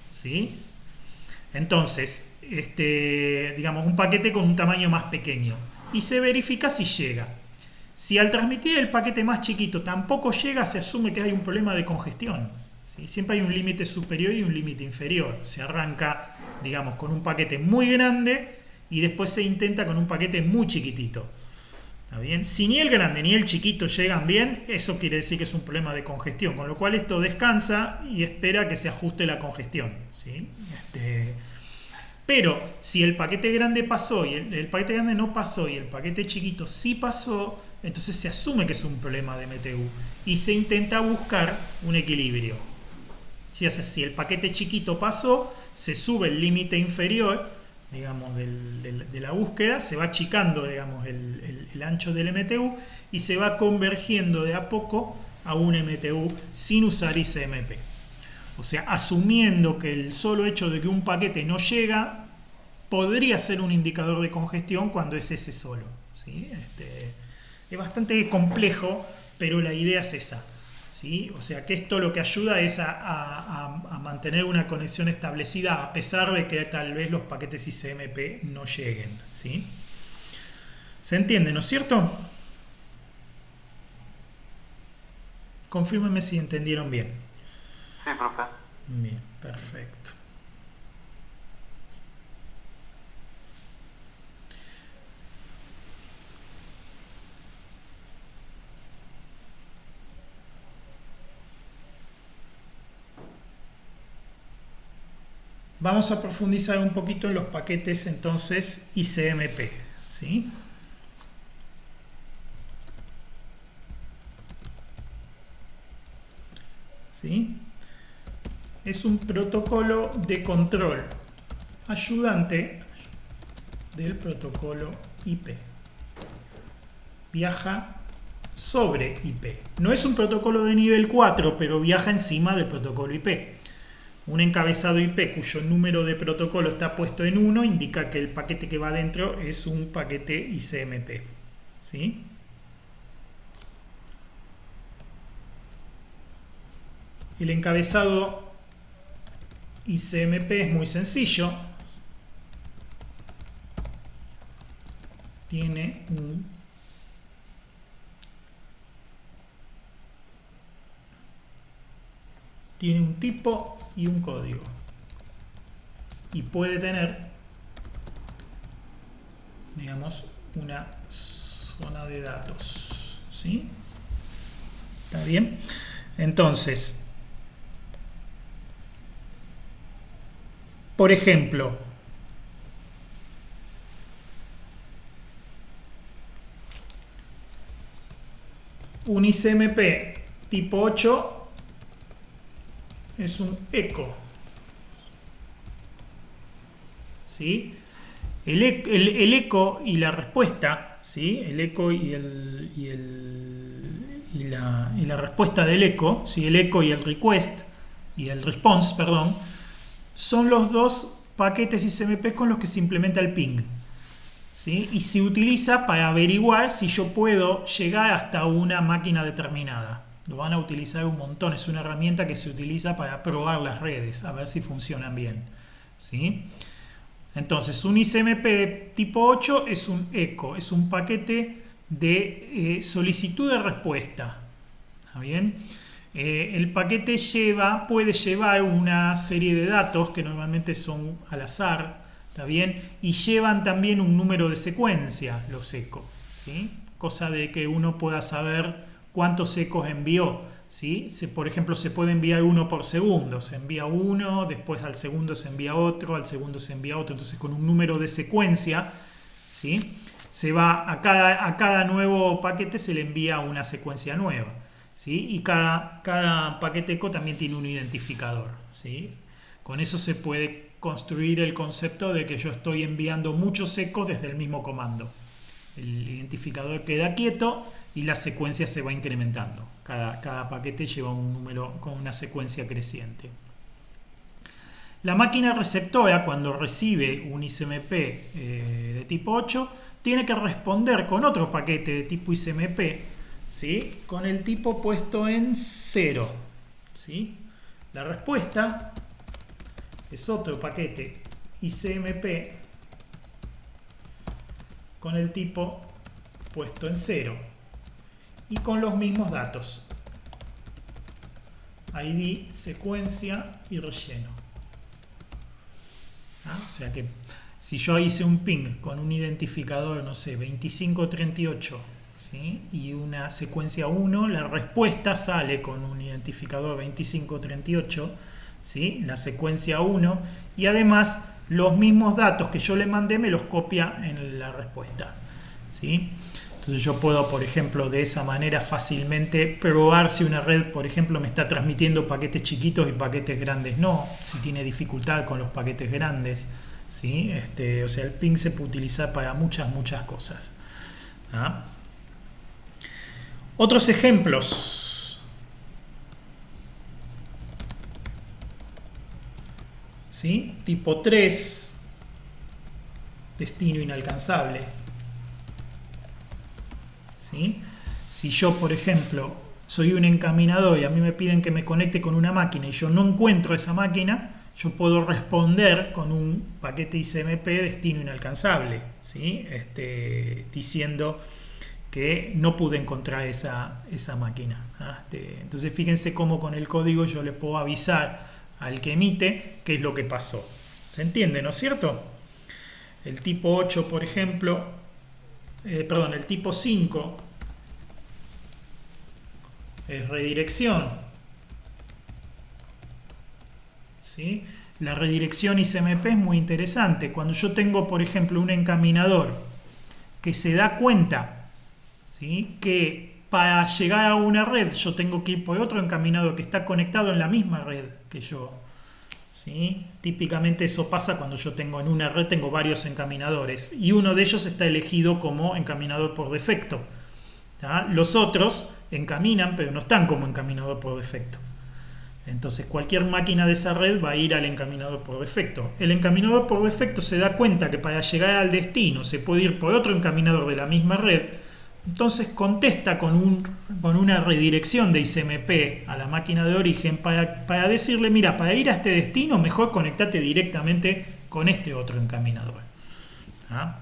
¿Sí? Entonces, digamos, un paquete con un tamaño más pequeño y se verifica si llega. Si al transmitir el paquete más chiquito tampoco llega, se asume que hay un problema de congestión. ¿Sí? Siempre hay un límite superior y un límite inferior. Se arranca, digamos, con un paquete muy grande y después se intenta con un paquete muy chiquitito. ¿Está bien? Si ni el grande ni el chiquito llegan bien, eso quiere decir que es un problema de congestión, con lo cual esto descansa y espera que se ajuste la congestión. ¿Sí? Pero si el paquete grande pasó y el paquete grande no pasó y el paquete chiquito sí pasó, entonces se asume que es un problema de MTU y se intenta buscar un equilibrio. Si el paquete chiquito pasó, se sube el límite inferior, digamos, de la búsqueda, se va achicando, digamos, el ancho del MTU y se va convergiendo de a poco a un MTU sin usar ICMP. O sea, asumiendo que el solo hecho de que un paquete no llega podría ser un indicador de congestión cuando es ese solo. ¿Sí? Es bastante complejo, pero la idea es esa. ¿Sí? O sea, que esto lo que ayuda es a mantener una conexión establecida a pesar de que tal vez los paquetes ICMP no lleguen. ¿Sí? ¿Se entiende, no es cierto? Confírmenme si entendieron bien. Sí, profe. Bien, perfecto. Vamos a profundizar un poquito en los paquetes entonces ICMP. ¿Sí? ¿Sí? Es un protocolo de control ayudante del protocolo IP. Viaja sobre IP. No es un protocolo de nivel 4, pero viaja encima del protocolo IP. Un encabezado IP cuyo número de protocolo está puesto en 1 indica que el paquete que va adentro es un paquete ICMP. ¿Sí? El encabezado ICMP es muy sencillo. Tiene un tipo y un código. Y puede tener, digamos, una zona de datos. ¿Sí? ¿Está bien? Entonces, por ejemplo, un ICMP tipo 8 es un eco. ¿Sí? El eco y la respuesta, ¿sí? El eco y la respuesta del eco, ¿sí? El eco y el request y el response, perdón, son los dos paquetes ICMP con los que se implementa el ping. ¿Sí? Y se utiliza para averiguar si yo puedo llegar hasta una máquina determinada. Lo van a utilizar un montón. Es una herramienta que se utiliza para probar las redes, a ver si funcionan bien. ¿Sí? Entonces, un ICMP tipo 8 es un eco, es un paquete de solicitud de respuesta. ¿Está bien? El paquete puede llevar una serie de datos que normalmente son al azar. ¿Está bien? Y llevan también un número de secuencia, los ecos. ¿Sí? Cosa de que uno pueda saber cuántos ecos envió. ¿Sí? Por ejemplo, se puede enviar uno por segundo. Se envía uno, después al segundo se envía otro, al segundo se envía otro. Entonces, con un número de secuencia, ¿sí? Se va a cada nuevo paquete se le envía una secuencia nueva. ¿Sí? Y cada paquete eco también tiene un identificador. ¿Sí? Con eso se puede construir el concepto de que yo estoy enviando muchos ecos desde el mismo comando. El identificador queda quieto y la secuencia se va incrementando. Cada paquete lleva un número con una secuencia creciente. La máquina receptora, cuando recibe un ICMP de tipo 8, tiene que responder con otro paquete de tipo ICMP, ¿sí? Con el tipo puesto en 0. ¿Sí? La respuesta es otro paquete ICMP con el tipo puesto en 0 y con los mismos datos: ID, secuencia y relleno. O sea que si yo hice un ping con un identificador, no sé, 2538, ¿sí? Y una secuencia 1, la respuesta sale con un identificador 2538, ¿sí? La secuencia 1, y además los mismos datos que yo le mandé me los copia en la respuesta. ¿Sí? Entonces yo puedo, por ejemplo, de esa manera fácilmente probar si una red, por ejemplo, me está transmitiendo paquetes chiquitos y paquetes grandes no, si tiene dificultad con los paquetes grandes. ¿Sí? O sea, el ping se puede utilizar para muchas cosas. ¿Ah? Otros ejemplos. ¿Sí? Tipo 3, destino inalcanzable. ¿Sí? Si yo, por ejemplo, soy un encaminador y a mí me piden que me conecte con una máquina y yo no encuentro esa máquina, yo puedo responder con un paquete ICMP destino inalcanzable, ¿sí? Diciendo que no pude encontrar esa máquina. Entonces fíjense cómo con el código yo le puedo avisar al que emite qué es lo que pasó. ¿Se entiende, no es cierto? El tipo 8, por ejemplo, el tipo 5 es redirección. ¿Sí? La redirección ICMP es muy interesante. Cuando yo tengo, por ejemplo, un encaminador que se da cuenta, ¿sí?, que para llegar a una red yo tengo que ir por otro encaminador que está conectado en la misma red que yo. ¿Sí? Típicamente eso pasa cuando yo tengo en una red tengo varios encaminadores y uno de ellos está elegido como encaminador por defecto. ¿tá? Los otros encaminan, pero no están como encaminador por defecto. Entonces cualquier máquina de esa red va a ir al encaminador por defecto. El encaminador por defecto se da cuenta que para llegar al destino se puede ir por otro encaminador de la misma red. Entonces contesta con una redirección de ICMP a la máquina de origen para decirle, mira, para ir a este destino mejor conectate directamente con este otro encaminador. ¿Ah?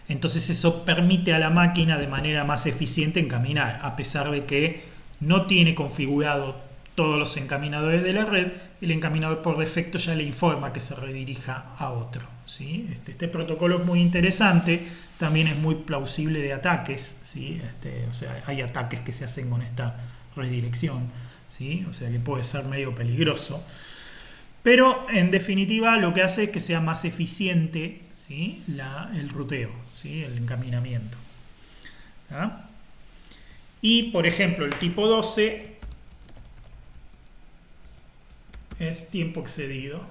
Entonces eso permite a la máquina de manera más eficiente encaminar, a pesar de que no tiene configurado todos los encaminadores de la red. El encaminador por defecto ya le informa que se redirija a otro, ¿sí? Este protocolo es muy interesante, también es muy plausible de ataques, ¿sí? O sea, hay ataques que se hacen con esta redirección, ¿sí? O sea que puede ser medio peligroso, pero en definitiva lo que hace es que sea más eficiente, ¿sí? El ruteo, ¿sí? El encaminamiento. ¿Ah? Y por ejemplo el tipo 12 es tiempo excedido.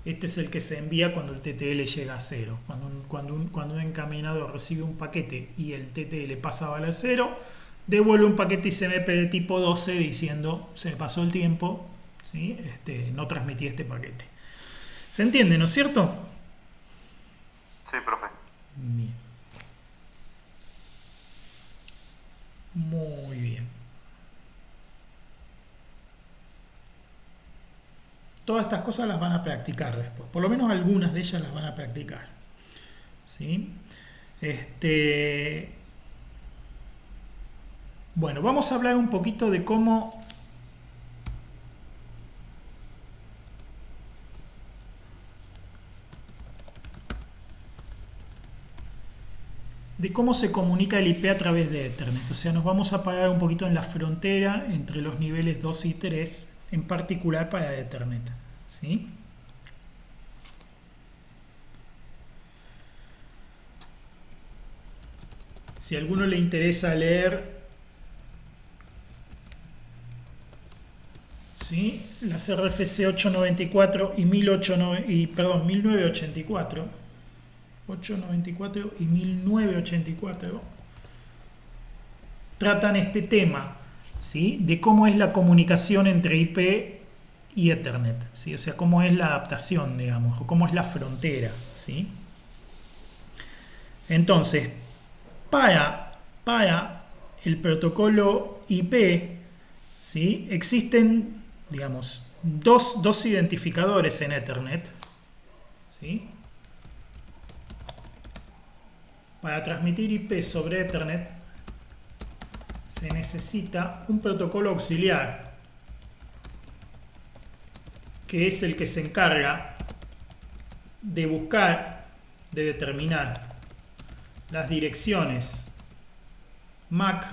Este es el que se envía cuando el TTL llega a 0. Cuando un encaminador recibe un paquete y el TTL pasa a valer 0, devuelve un paquete ICMP de tipo 12 diciendo se me pasó el tiempo, ¿sí? No transmití este paquete. ¿Se entiende, no es cierto? Sí, profe. Bien. Muy bien. Todas estas cosas las van a practicar después. Por lo menos algunas de ellas las van a practicar. ¿Sí? Bueno, vamos a hablar un poquito de cómo se comunica el IP a través de Ethernet. O sea, nos vamos a parar un poquito en la frontera entre los niveles 2 y 3, en particular para Ethernet. ¿Sí? Si a alguno le interesa leer, ¿sí?, las RFC 894 y 1984, 894 y 1984 tratan este tema, ¿sí?, de cómo es la comunicación entre IP y Ethernet, ¿sí? O sea, cómo es la adaptación, digamos, o cómo es la frontera, ¿sí? Entonces, para el protocolo IP, ¿sí?, existen, digamos, dos identificadores en Ethernet, ¿sí? Para transmitir IP sobre Ethernet se necesita un protocolo auxiliar, que es el que se encarga de buscar, de determinar las direcciones MAC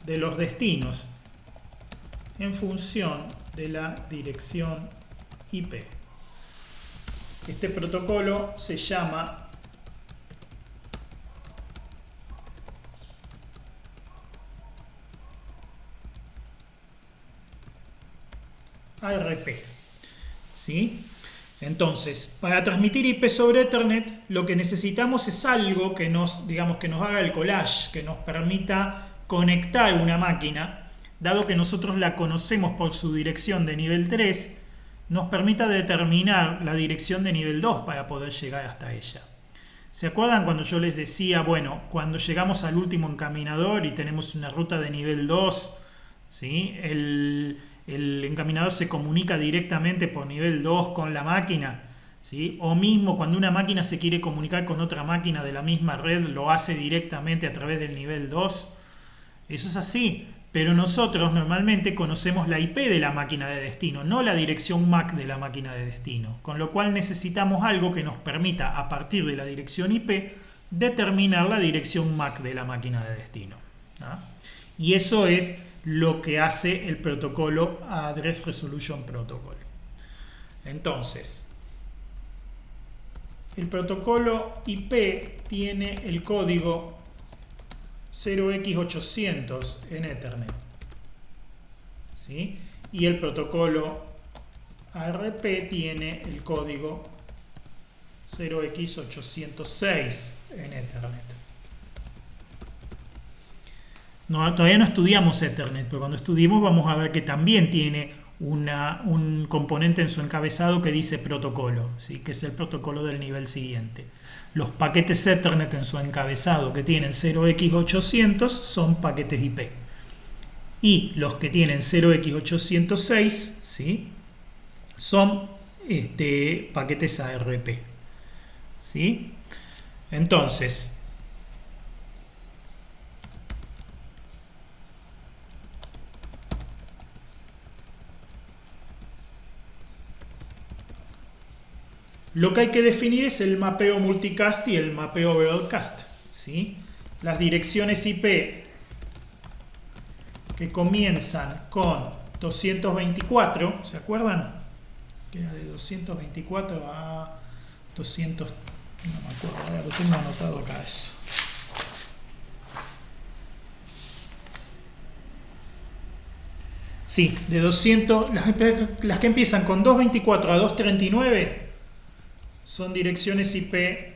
de los destinos en función de la dirección IP. Este protocolo se llama ARP, ¿sí? Entonces, para transmitir IP sobre Ethernet, lo que necesitamos es algo que nos, digamos, que nos haga el collage, que nos permita conectar una máquina, dado que nosotros la conocemos por su dirección de nivel 3, nos permita determinar la dirección de nivel 2 para poder llegar hasta ella. ¿Se acuerdan cuando yo les decía, bueno, cuando llegamos al último encaminador y tenemos una ruta de nivel 2, ¿sí?, el encaminador se comunica directamente por nivel 2 con la máquina, ¿sí? O mismo cuando una máquina se quiere comunicar con otra máquina de la misma red, lo hace directamente a través del nivel 2. Eso es así, pero nosotros normalmente conocemos la IP de la máquina de destino, no la dirección MAC de la máquina de destino, con lo cual necesitamos algo que nos permita, a partir de la dirección IP, determinar la dirección MAC de la máquina de destino, ¿ah? Y eso es lo que hace el protocolo Address Resolution Protocol. Entonces, el protocolo IP tiene el código 0x800 en Ethernet, ¿sí? Y el protocolo ARP tiene el código 0x806 en Ethernet. No, todavía no estudiamos Ethernet, pero cuando estudiemos vamos a ver que también tiene un componente en su encabezado que dice protocolo, ¿sí? Que es el protocolo del nivel siguiente. Los paquetes Ethernet en su encabezado que tienen 0x800 son paquetes IP. Y los que tienen 0x806, ¿sí? Son paquetes ARP. ¿Sí? Entonces, lo que hay que definir es el mapeo multicast y el mapeo broadcast, ¿sí? Las direcciones IP que comienzan con 224, ¿se acuerdan? Que era de 224 a 200, no me acuerdo, ahora lo tengo anotado acá eso. Sí, de 200, las que empiezan con 224 a 239 son direcciones IP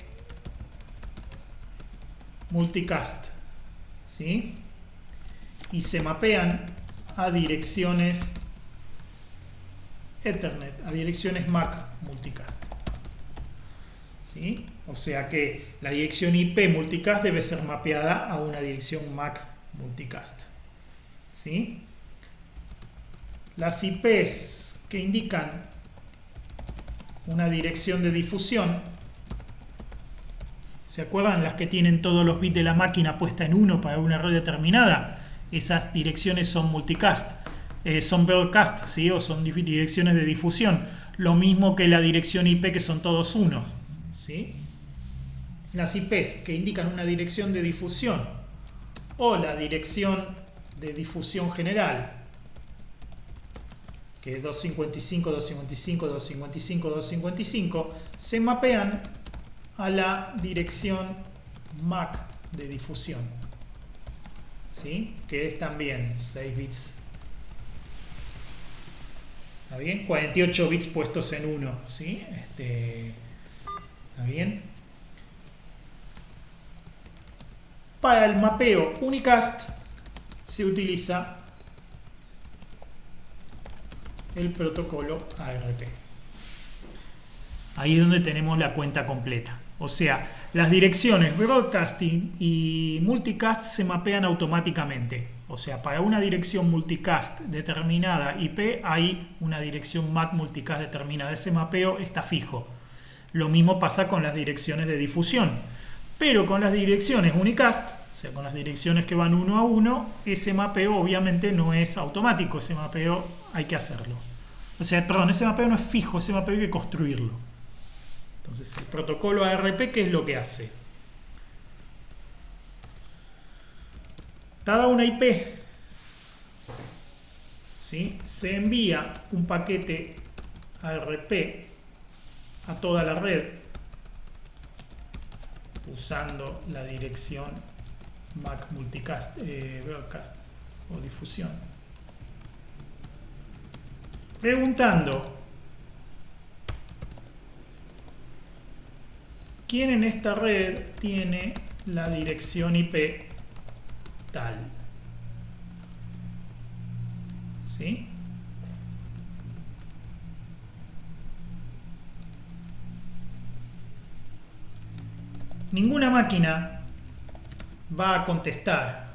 multicast, ¿sí? Y se mapean a direcciones Ethernet, a direcciones MAC multicast, ¿sí? O sea que la dirección IP multicast debe ser mapeada a una dirección MAC multicast, ¿sí? Las IPs que indican una dirección de difusión, ¿se acuerdan? Las que tienen todos los bits de la máquina puesta en 1 para una red determinada. Esas direcciones son multicast, son broadcast, ¿sí? O son direcciones de difusión. Lo mismo que la dirección IP, que son todos 1, ¿sí? Las IPs que indican una dirección de difusión o la dirección de difusión general, que es 255, 255, 255, 255, se mapean a la dirección MAC de difusión, ¿sí? Que es también 6 bits. ¿Está bien? 48 bits puestos en 1, ¿sí? ¿Está bien? Para el mapeo unicast se utiliza el protocolo ARP. Ahí es donde tenemos la cuenta completa. O sea, las direcciones broadcasting y multicast se mapean automáticamente. O sea, para una dirección multicast determinada IP hay una dirección MAC multicast determinada. Ese mapeo está fijo. Lo mismo pasa con las direcciones de difusión. Pero con las direcciones unicast, o sea, con las direcciones que van 1 a 1, ese mapeo obviamente no es automático. Ese mapeo hay que hacerlo. O sea, perdón, ese mapeo no es fijo, ese mapeo hay que construirlo. Entonces, el protocolo ARP, ¿qué es lo que hace? Dada una IP, ¿sí? Se envía un paquete ARP a toda la red usando la dirección MAC multicast, broadcast o difusión, preguntando quién en esta red tiene la dirección IP tal, ¿sí? Ninguna máquina va a contestar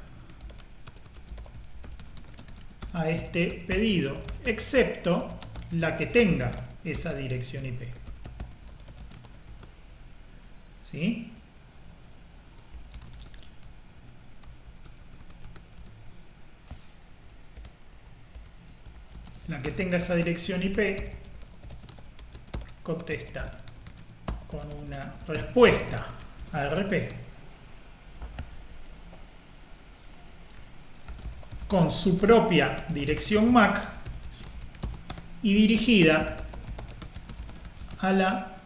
a este pedido, excepto la que tenga esa dirección IP. ¿Sí? La que tenga esa dirección IP contesta con una respuesta ARP con su propia dirección MAC y dirigida a la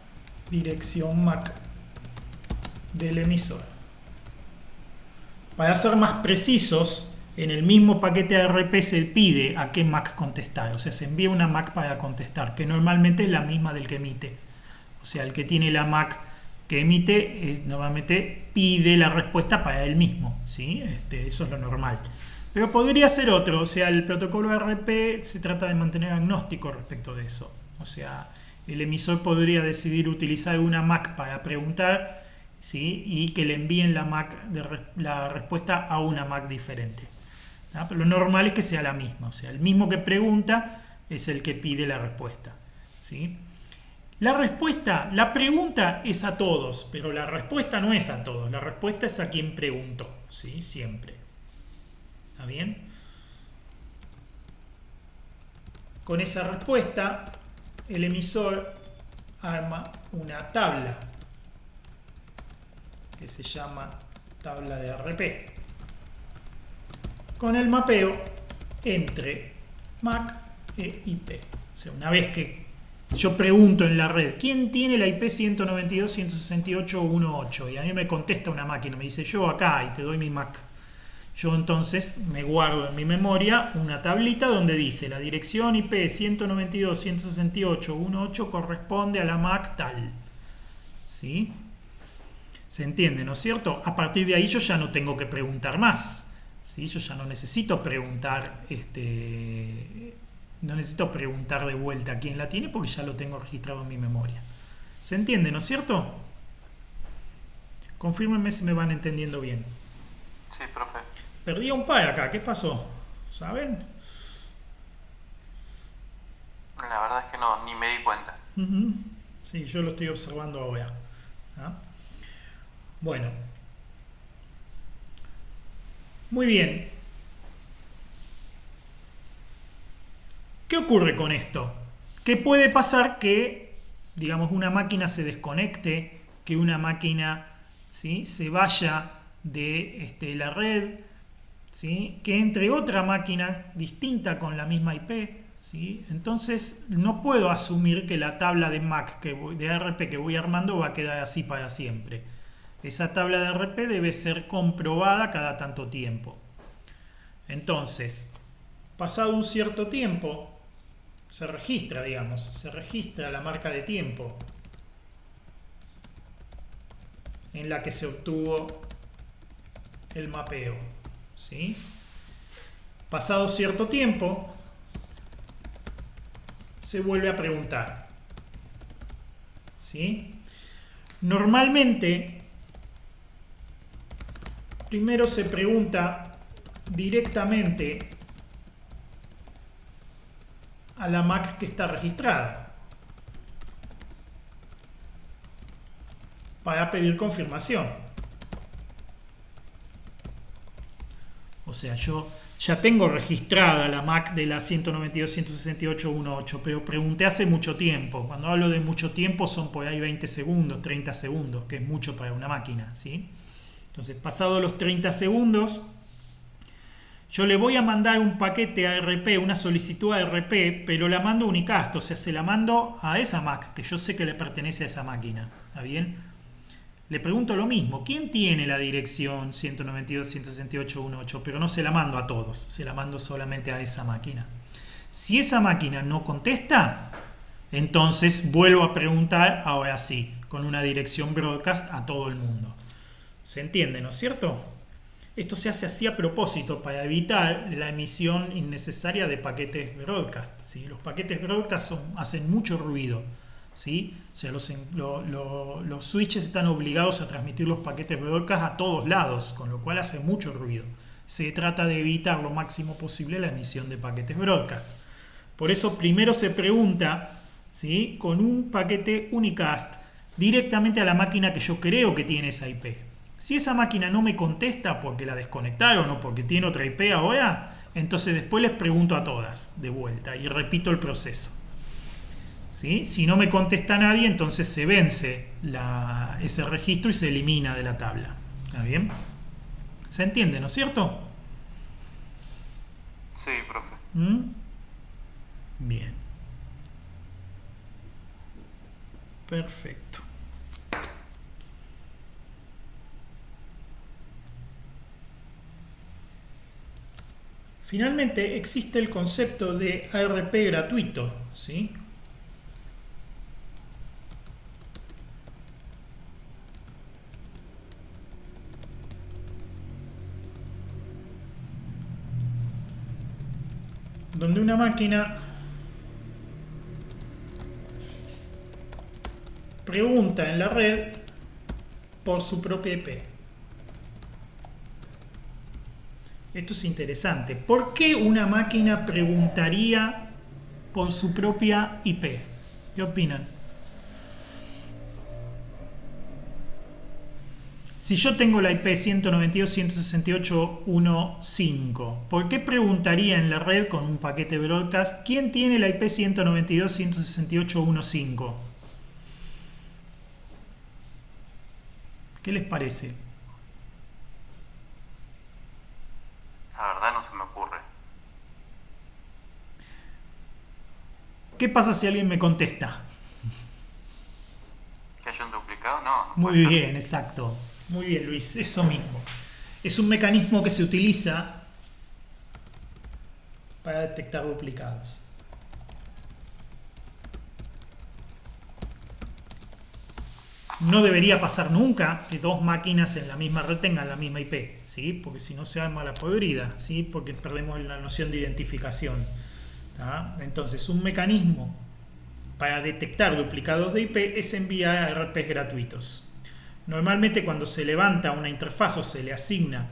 dirección MAC del emisor. Para ser más precisos, en el mismo paquete ARP se pide a qué MAC contestar, o sea, se envía una MAC para contestar, que normalmente es la misma del que emite. O sea, el que tiene la MAC que emite, normalmente pide la respuesta para él mismo, ¿sí? Eso es lo normal. Pero podría ser otro, o sea, el protocolo ARP se trata de mantener agnóstico respecto de eso. O sea, el emisor podría decidir utilizar una MAC para preguntar, ¿sí? Y que le envíen la respuesta a una MAC diferente. ¿Ah? Pero lo normal es que sea la misma, o sea, el mismo que pregunta es el que pide la respuesta, ¿sí? La pregunta es a todos, pero la respuesta no es a todos, la respuesta es a quien preguntó, ¿sí? Siempre. ¿Está bien? Con esa respuesta, el emisor arma una tabla que se llama tabla de RP, con el mapeo entre MAC e IP. O sea, una vez que yo pregunto en la red, ¿quién tiene la IP 192.168.1.8? Y a mí me contesta una máquina, me dice yo acá, y te doy mi MAC. Yo entonces me guardo en mi memoria una tablita donde dice la dirección IP 192.168.1.8 corresponde a la MAC tal. ¿Sí? ¿Se entiende, no es cierto? A partir de ahí yo ya no tengo que preguntar más. ¿Sí? Yo ya no necesito preguntar no necesito preguntar de vuelta quién la tiene porque ya lo tengo registrado en mi memoria. ¿Se entiende, no es cierto? Confírmenme si me van entendiendo bien. Sí, profe. Perdí a un par acá, ¿qué pasó? ¿Saben? La verdad es que no, ni me di cuenta. Sí, yo lo estoy observando ahora. ¿Ah? Bueno. Muy bien. ¿Qué ocurre con esto? ¿Qué puede pasar que, digamos, una máquina se desconecte, que una máquina, ¿sí?, se vaya de la red, ¿sí?, que entre otra máquina distinta con la misma IP? ¿Sí? Entonces no puedo asumir que la tabla de MAC, de ARP que voy armando va a quedar así para siempre. Esa tabla de ARP debe ser comprobada cada tanto tiempo. Entonces, pasado un cierto tiempo, se registra la marca de tiempo en la que se obtuvo el mapeo, ¿sí? Pasado cierto tiempo, se vuelve a preguntar, ¿sí? Normalmente, primero se pregunta directamente a la MAC que está registrada para pedir confirmación. O sea, yo ya tengo registrada la MAC de la 192.168.1.8, pero pregunté hace mucho tiempo. Cuando hablo de mucho tiempo son por ahí 20 segundos, 30 segundos, que es mucho para una máquina, ¿sí? Entonces, pasados los 30 segundos, yo le voy a mandar un paquete a ARP, una solicitud a ARP, pero la mando unicast, o sea, se la mando a esa MAC, que yo sé que le pertenece a esa máquina. ¿Está bien? Le pregunto lo mismo, ¿quién tiene la dirección 192.168.1.8? Pero no se la mando a todos, se la mando solamente a esa máquina. Si esa máquina no contesta, entonces vuelvo a preguntar, ahora sí, con una dirección broadcast a todo el mundo. ¿Se entiende, no es cierto? Esto se hace así a propósito para evitar la emisión innecesaria de paquetes broadcast, ¿sí? Los paquetes broadcast hacen mucho ruido, ¿sí? O sea, los switches están obligados a transmitir los paquetes broadcast a todos lados, con lo cual hace mucho ruido. Se trata de evitar lo máximo posible la emisión de paquetes broadcast. Por eso primero se pregunta, ¿sí?, con un paquete unicast directamente a la máquina que yo creo que tiene esa IP. Si esa máquina no me contesta porque la desconectaron o porque tiene otra IP ahora, entonces después les pregunto a todas de vuelta y repito el proceso. ¿Sí? Si no me contesta nadie, entonces se vence ese registro y se elimina de la tabla. ¿Está bien? ¿Se entiende, no es cierto? Sí, profe. Bien. Perfecto. Finalmente existe el concepto de ARP gratuito, ¿sí? donde una máquina pregunta en la red por su propia IP. Esto es interesante. ¿Por qué una máquina preguntaría por su propia IP? ¿Qué opinan? Si yo tengo la IP 192.168.1.5, ¿por qué preguntaría en la red con un paquete broadcast quién tiene la IP 192.168.1.5? ¿Qué les parece? La verdad no se me ocurre. ¿Qué pasa si alguien me contesta? ¿Que haya un duplicado? No. Muy bien, exacto. Muy bien, Luis, eso mismo. Es un mecanismo que se utiliza para detectar duplicados. No debería pasar nunca que dos máquinas en la misma red tengan la misma IP, ¿sí? Porque si no se arma la podrida, ¿sí? Porque perdemos la noción de identificación. ¿Tá? Entonces, un mecanismo para detectar duplicados de IP es enviar a RPs gratuitos. Normalmente cuando se levanta una interfaz o se le asigna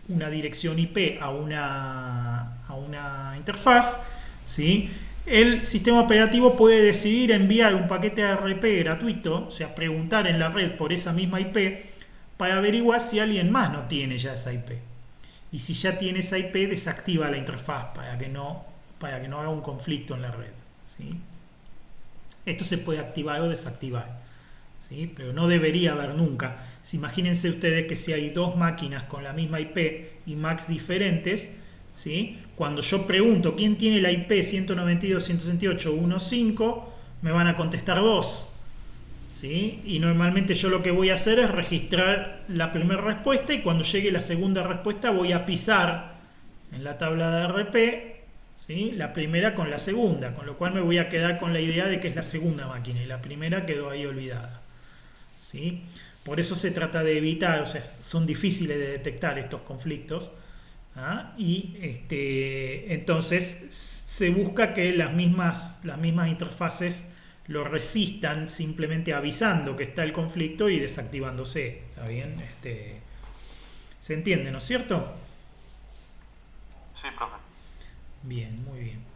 una dirección IP a una interfaz, ¿sí? El sistema operativo puede decidir enviar un paquete ARP gratuito, o sea, preguntar en la red por esa misma IP para averiguar si alguien más no tiene ya esa IP. Y si ya tiene esa IP, desactiva la interfaz para que no haga un conflicto en la red, ¿sí? Esto se puede activar o desactivar, ¿sí? Pero no debería haber nunca. Imagínense ustedes que si hay dos máquinas con la misma IP y MACs diferentes, ¿sí? Cuando yo pregunto quién tiene la IP 192.168.1.5, me van a contestar dos, ¿sí? Y normalmente yo lo que voy a hacer es registrar la primera respuesta y cuando llegue la segunda respuesta voy a pisar en la tabla de RP, ¿sí? La primera con la segunda, con lo cual me voy a quedar con la idea de que es la segunda máquina y la primera quedó ahí olvidada, ¿sí? Por eso se trata de evitar, o sea, son difíciles de detectar estos conflictos, ¿ah? Y entonces se busca que las mismas interfaces lo resistan simplemente avisando que está el conflicto y desactivándose. ¿Está bien? ¿Se entiende, no es cierto? Sí, profe. Bien, muy bien.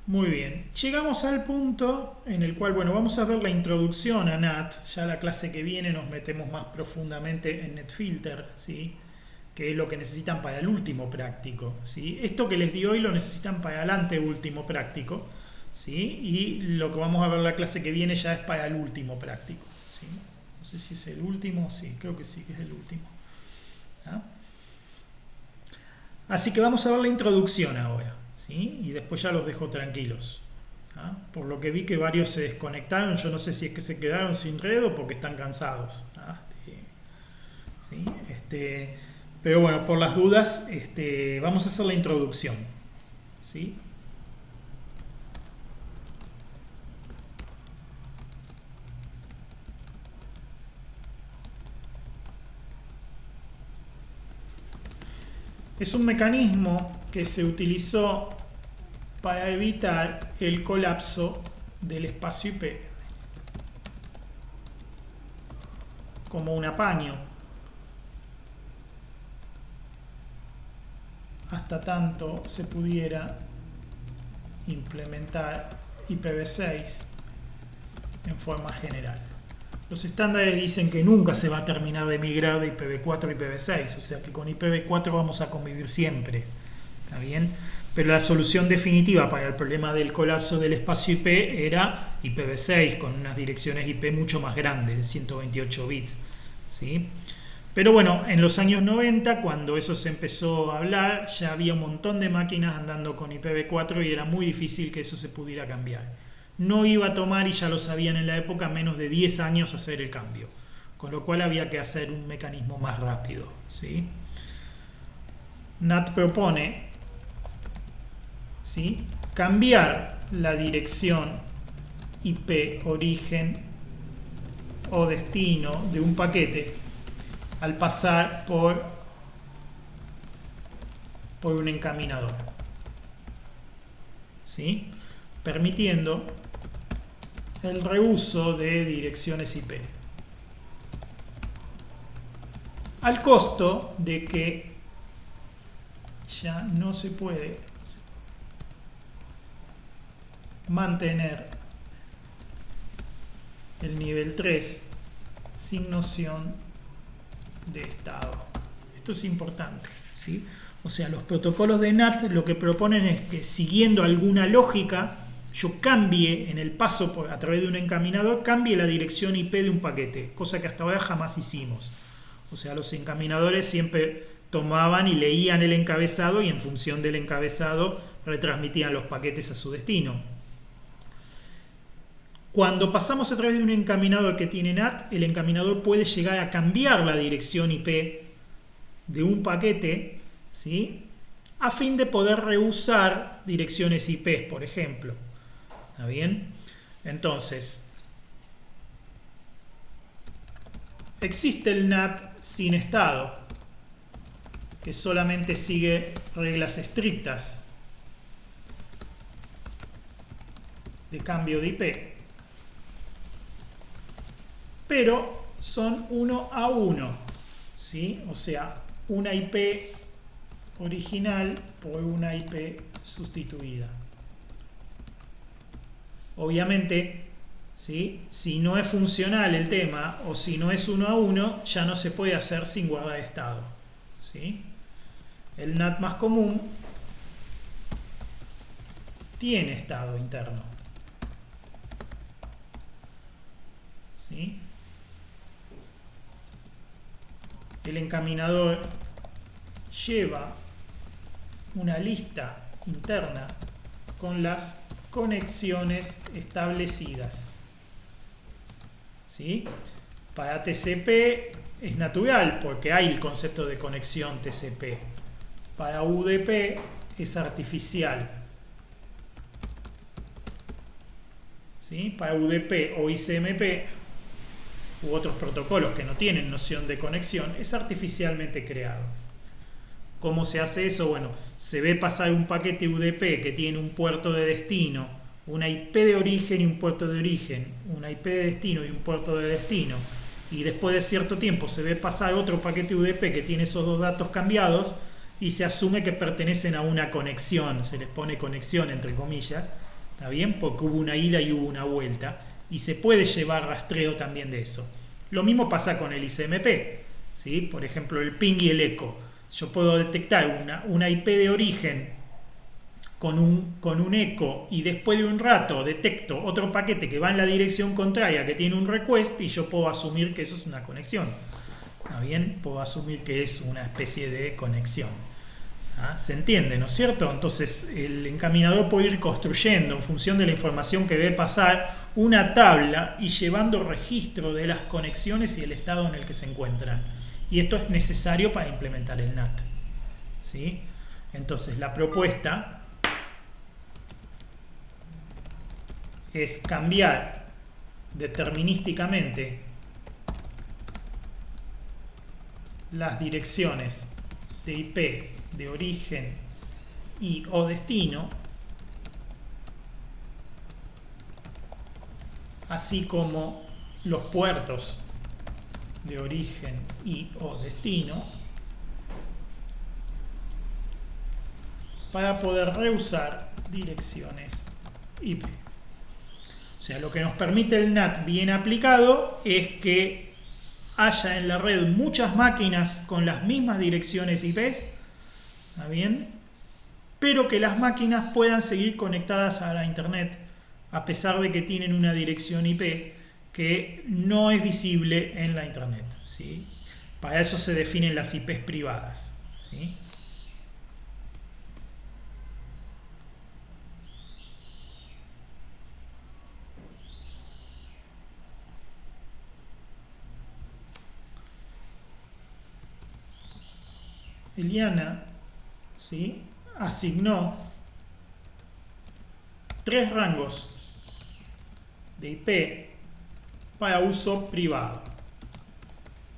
Muy bien, llegamos al punto en el cual, bueno, vamos a ver la introducción a NAT. Ya la clase que viene nos metemos más profundamente en NetFilter, ¿sí? Que es lo que necesitan para el último práctico, ¿sí? Esto que les di hoy lo necesitan para el anteúltimo práctico, ¿sí? Y lo que vamos a ver la clase que viene ya es para el último práctico, ¿sí? No sé si es el último, sí, creo que sí, que es el último. ¿Ah? Así que vamos a ver la introducción ahora, ¿sí? Y después ya los dejo tranquilos. ¿Ah? Por lo que vi que varios se desconectaron, yo no sé si es que se quedaron sin red o porque están cansados. ¿Ah? ¿Sí? Pero bueno, por las dudas, vamos a hacer la introducción, ¿sí? Es un mecanismo que se utilizó para evitar el colapso del espacio IP como un apaño hasta tanto se pudiera implementar IPv6 en forma general. Los estándares dicen que nunca se va a terminar de migrar de IPv4 a IPv6, o sea que con IPv4 vamos a convivir siempre, ¿está bien? Pero la solución definitiva para el problema del colapso del espacio IP era IPv6 con unas direcciones IP mucho más grandes, de 128 bits, ¿sí? Pero bueno, en los años 90, cuando eso se empezó a hablar, ya había un montón de máquinas andando con IPv4 y era muy difícil que eso se pudiera cambiar. No iba a tomar, y ya lo sabían en la época, menos de 10 años hacer el cambio. Con lo cual había que hacer un mecanismo más rápido, ¿sí? NAT propone, ¿sí?, cambiar la dirección IP origen o destino de un paquete al pasar por un encaminador, ¿sí? Permitiendo el reuso de direcciones IP. Al costo de que ya no se puede mantener el nivel 3 sin noción de estado. Esto es importante, ¿sí? O sea, los protocolos de NAT lo que proponen es que, siguiendo alguna lógica, yo cambie en el paso a través de un encaminador, cambie la dirección IP de un paquete, cosa que hasta ahora jamás hicimos. O sea, los encaminadores siempre tomaban y leían el encabezado y en función del encabezado retransmitían los paquetes a su destino. Cuando pasamos a través de un encaminador que tiene NAT, el encaminador puede llegar a cambiar la dirección IP de un paquete, ¿sí? A fin de poder reusar direcciones IP, por ejemplo. ¿Está bien? Entonces, existe el NAT sin estado, que solamente sigue reglas estrictas de cambio de IP, pero son 1 a 1, ¿sí? O sea, una IP original por una IP sustituida. Obviamente, ¿sí? Si no es funcional el tema o si no es 1 a 1, ya no se puede hacer sin guardar estado, ¿sí? El NAT más común tiene estado interno, ¿sí? El encaminador lleva una lista interna con las conexiones establecidas, ¿sí? Para TCP es natural porque hay el concepto de conexión TCP. Para UDP es artificial, ¿sí? Para UDP o ICMP u otros protocolos que no tienen noción de conexión, es artificialmente creado. ¿Cómo se hace eso? Bueno, se ve pasar un paquete UDP que tiene un puerto de destino, una IP de origen y un puerto de origen, una IP de destino y un puerto de destino, y después de cierto tiempo se ve pasar otro paquete UDP que tiene esos dos datos cambiados y se asume que pertenecen a una conexión, se les pone conexión entre comillas, ¿está bien? Porque hubo una ida y hubo una vuelta, y se puede llevar rastreo también de eso. Lo mismo pasa con el ICMP, ¿sí? Por ejemplo, el ping y el eco. Yo puedo detectar una IP de origen con un eco y después de un rato detecto otro paquete que va en la dirección contraria que tiene un request y yo puedo asumir que eso es una conexión. ¿Está bien? Puedo asumir que es una especie de conexión. ¿Ah? ¿Se entiende, no es cierto? Entonces el encaminador puede ir construyendo en función de la información que ve pasar una tabla y llevando registro de las conexiones y el estado en el que se encuentran. Y esto es necesario para implementar el NAT, ¿sí? Entonces la propuesta es cambiar determinísticamente las direcciones de IP de origen y o destino, así como los puertos de origen y o destino, para poder reusar direcciones IP. O sea, lo que nos permite el NAT bien aplicado es que haya en la red muchas máquinas con las mismas direcciones IP, ¿está bien? Pero que las máquinas puedan seguir conectadas a la internet a pesar de que tienen una dirección IP que no es visible en la internet, ¿sí? Para eso se definen las IPs privadas, ¿sí? Eliana, ¿sí?, asignó 3 rangos de IP para uso privado.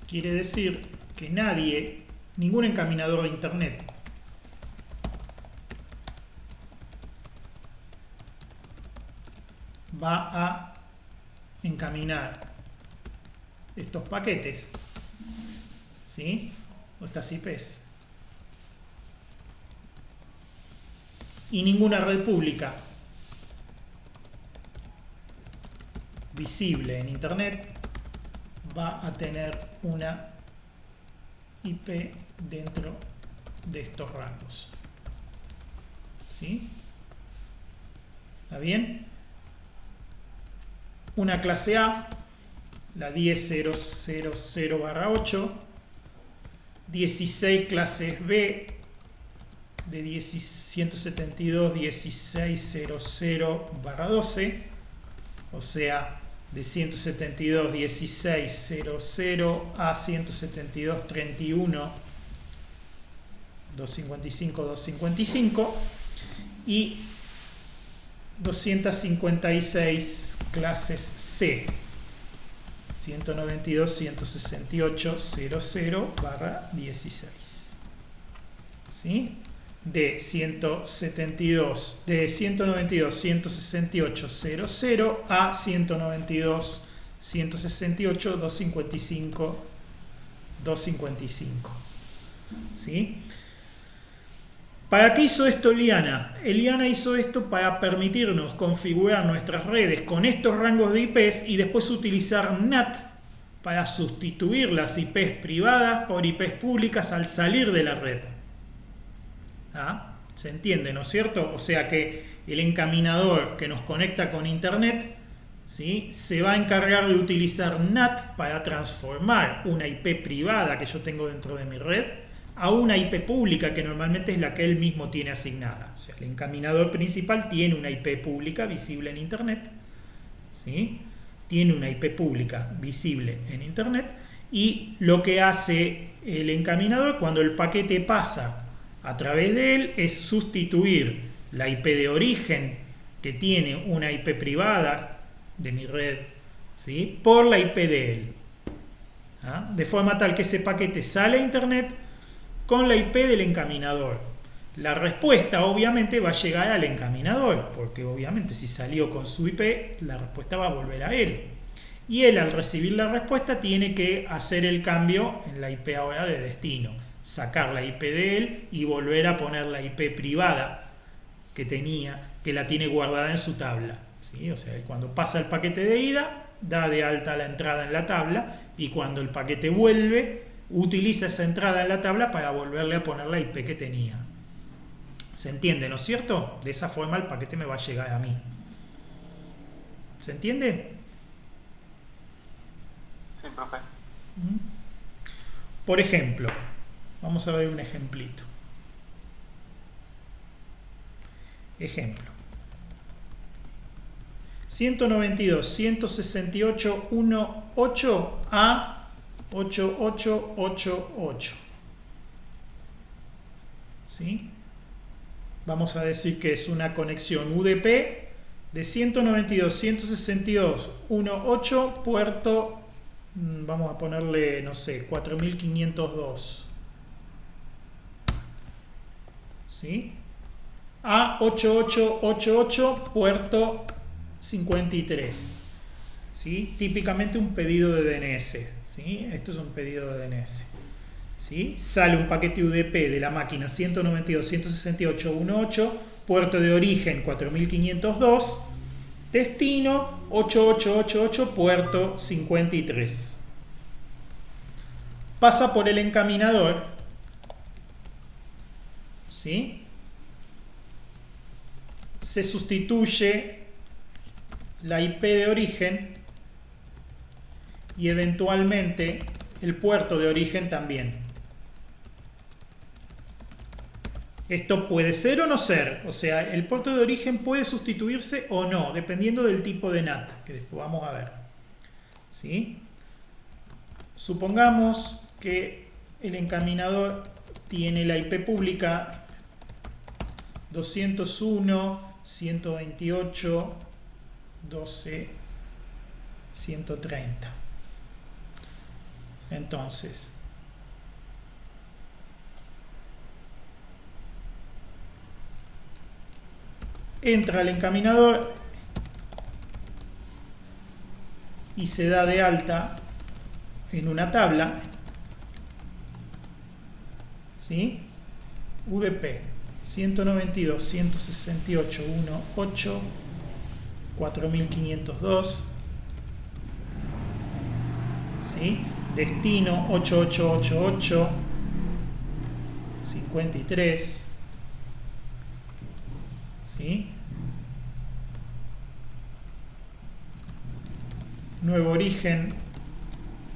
Quiere decir que nadie, ningún encaminador de internet va a encaminar estos paquetes, ¿sí? O estas IPs. Y ninguna red pública visible en internet va a tener una IP dentro de estos rangos. ¿Sí? ¿Está bien? Una clase A, la 10.0.0.0/8, 16 clases B de 172.16.00/12, o sea, de 172.16.00 a 172.31, 255.255, y 256 clases C, 192.168.00/16, ¿sí? De 192.168.00 a 192.168.255, ¿sí? ¿Para qué hizo esto Eliana? Eliana hizo esto para permitirnos configurar nuestras redes con estos rangos de IPs y después utilizar NAT para sustituir las IPs privadas por IPs públicas al salir de la red. ¿Ah? ¿Se entiende, no es cierto? O sea que el encaminador que nos conecta con internet, ¿sí?, se va a encargar de utilizar NAT para transformar una IP privada que yo tengo dentro de mi red a una IP pública que normalmente es la que él mismo tiene asignada. O sea, el encaminador principal tiene una IP pública visible en internet, ¿sí? Tiene una IP pública visible en internet, y lo que hace el encaminador cuando el paquete pasa a través de él es sustituir la IP de origen, que tiene una IP privada de mi red, ¿sí?, por la IP de él. ¿Ah? De forma tal que ese paquete sale a internet con la IP del encaminador. La respuesta obviamente va a llegar al encaminador, porque obviamente si salió con su IP, la respuesta va a volver a él. Y él, al recibir la respuesta, tiene que hacer el cambio en la IP ahora de destino, sacar la IP de él y volver a poner la IP privada que tenía, que la tiene guardada en su tabla, ¿sí? O sea, él cuando pasa el paquete de ida, da de alta la entrada en la tabla, y cuando el paquete vuelve, utiliza esa entrada en la tabla para volverle a poner la IP que tenía. ¿Se entiende, no es cierto? De esa forma el paquete me va a llegar a mí. ¿Se entiende? Sí, profe. Por ejemplo, vamos a ver un ejemplito. Ejemplo. 192.168.1.8 a 8888. ¿Sí? Vamos a decir que es una conexión UDP de 192.168.1.8 puerto, vamos a ponerle, no sé, 4502. ¿Sí? A 8888 puerto 53. ¿Sí? Típicamente un pedido de DNS. ¿Sí? Esto es un pedido de DNS. ¿Sí? Sale un paquete UDP de la máquina 192.168.1.8, puerto de origen 4502, destino 8888, puerto 53. Pasa por el encaminador. ¿Sí? Se sustituye la IP de origen y eventualmente el puerto de origen también. Esto puede ser o no ser, o sea, el puerto de origen puede sustituirse o no, dependiendo del tipo de NAT, que después vamos a ver. ¿Sí? Supongamos que el encaminador tiene la IP pública 201.128.12 130. Entonces, entra al encaminador y se da de alta en una tabla, ¿sí? UDP 192.168.1.8 4.502, ¿sí? Destino 8888 53, ¿sí? Nuevo origen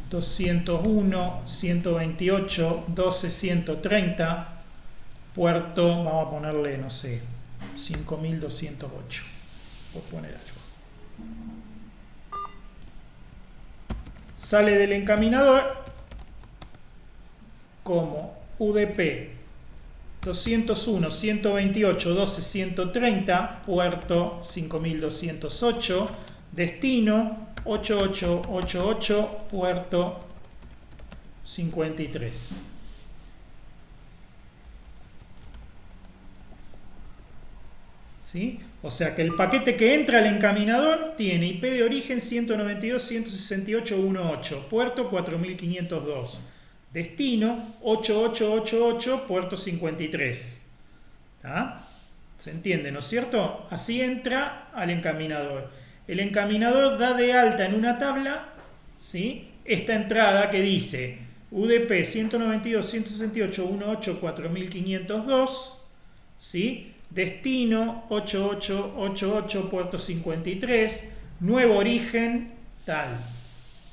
201 128 12 130, puerto, vamos a ponerle, no sé, 5208, por poner algo. Sale del encaminador como UDP 201 128 12 130, puerto 5208, destino 8888, puerto 53. ¿Sí? O sea que el paquete que entra al encaminador tiene IP de origen 192.168.1.8, puerto 4502, destino 8888, puerto 53. ¿Tá? ¿Se entiende, no es cierto? Así entra al encaminador. El encaminador da de alta en una tabla, ¿sí?, esta entrada que dice UDP 192.168.1.8 4502, ¿sí?, destino 8888, puerto 53, nuevo origen tal,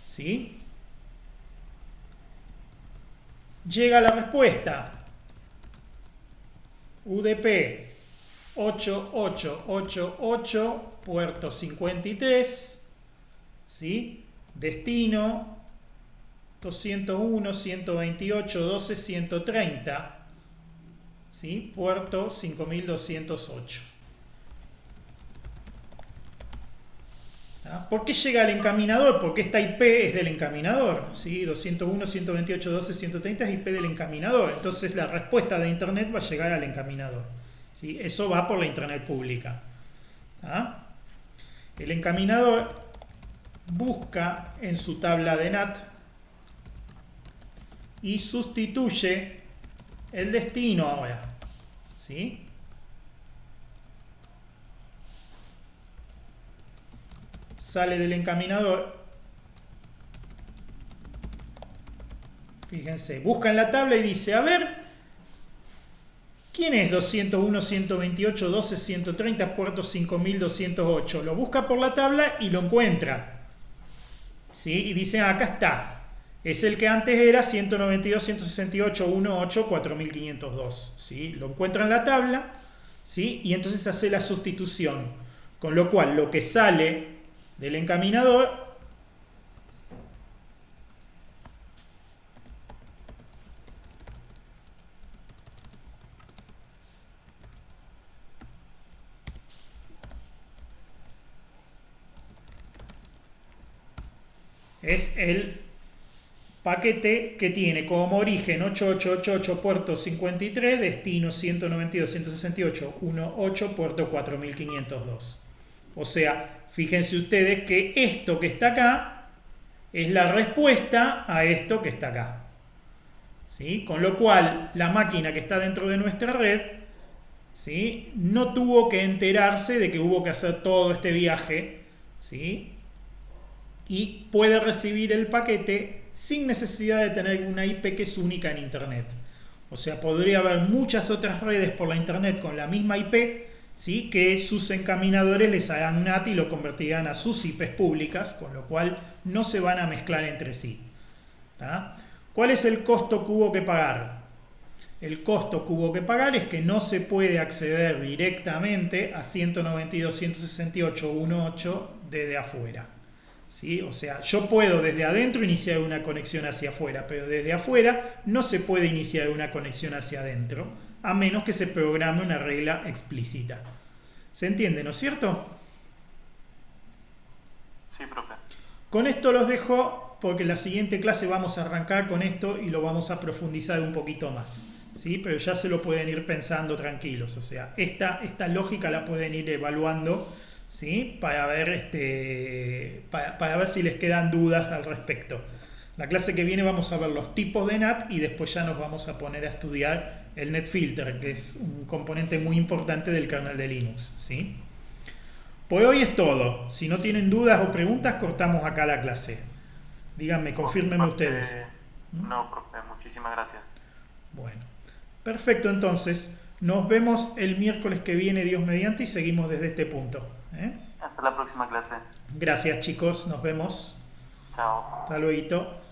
¿sí? Llega la respuesta UDP 8888, puerto 53, ¿sí? Destino 201 128 12 130, ¿sí? Puerto 5208. ¿Ah? ¿Por qué llega al encaminador? Porque esta IP es del encaminador, ¿sí? 201 128 12 130 es IP del encaminador. Entonces la respuesta de internet va a llegar al encaminador, ¿sí? Eso va por la internet pública. ¿Ah? El encaminador busca en su tabla de NAT y sustituye el destino ahora, ¿sí? Sale del encaminador, fíjense, busca en la tabla y dice, a ver, ¿quién es 201 128 12 130, puerto 5208? Lo busca por la tabla y lo encuentra, ¿sí? Y dice, acá está. Es el que antes era 192.168.1.8 4502, ¿sí? Lo encuentra en la tabla, ¿sí? Y entonces hace la sustitución. Con lo cual, lo que sale del encaminador es el paquete que tiene como origen 8888, puerto 53, destino 192.168.1.8, puerto 4502. O sea, fíjense ustedes que esto que está acá es la respuesta a esto que está acá, ¿sí? Con lo cual, la máquina que está dentro de nuestra red, ¿sí?, no tuvo que enterarse de que hubo que hacer todo este viaje, ¿sí?, y puede recibir el paquete sin necesidad de tener una IP que es única en Internet. O sea, podría haber muchas otras redes por la Internet con la misma IP, ¿sí?, que sus encaminadores les hagan NAT y lo convertirán a sus IPs públicas, con lo cual no se van a mezclar entre sí. ¿Tá? ¿Cuál es el costo que hubo que pagar? El costo que hubo que pagar es que no se puede acceder directamente a 192.168.1.8 desde afuera, ¿sí? O sea, yo puedo desde adentro iniciar una conexión hacia afuera, pero desde afuera no se puede iniciar una conexión hacia adentro, a menos que se programe una regla explícita. ¿Se entiende, no es cierto? Sí, profe. Con esto los dejo porque en la siguiente clase vamos a arrancar con esto y lo vamos a profundizar un poquito más. ¿Sí? Pero ya se lo pueden ir pensando tranquilos. O sea, esta lógica la pueden ir evaluando, ¿sí? Para ver, para ver si les quedan dudas al respecto. La clase que viene vamos a ver los tipos de NAT y después ya nos vamos a poner a estudiar el NetFilter, que es un componente muy importante del kernel de Linux, ¿sí? Por hoy es todo. Si no tienen dudas o preguntas, cortamos acá la clase. Díganme, confírmenme ustedes. No, profe, muchísimas gracias. Bueno, perfecto, entonces. Nos vemos el miércoles que viene, Dios mediante, y seguimos desde este punto. Hasta la próxima clase. Gracias, chicos. Nos vemos. Chao. Hasta luego.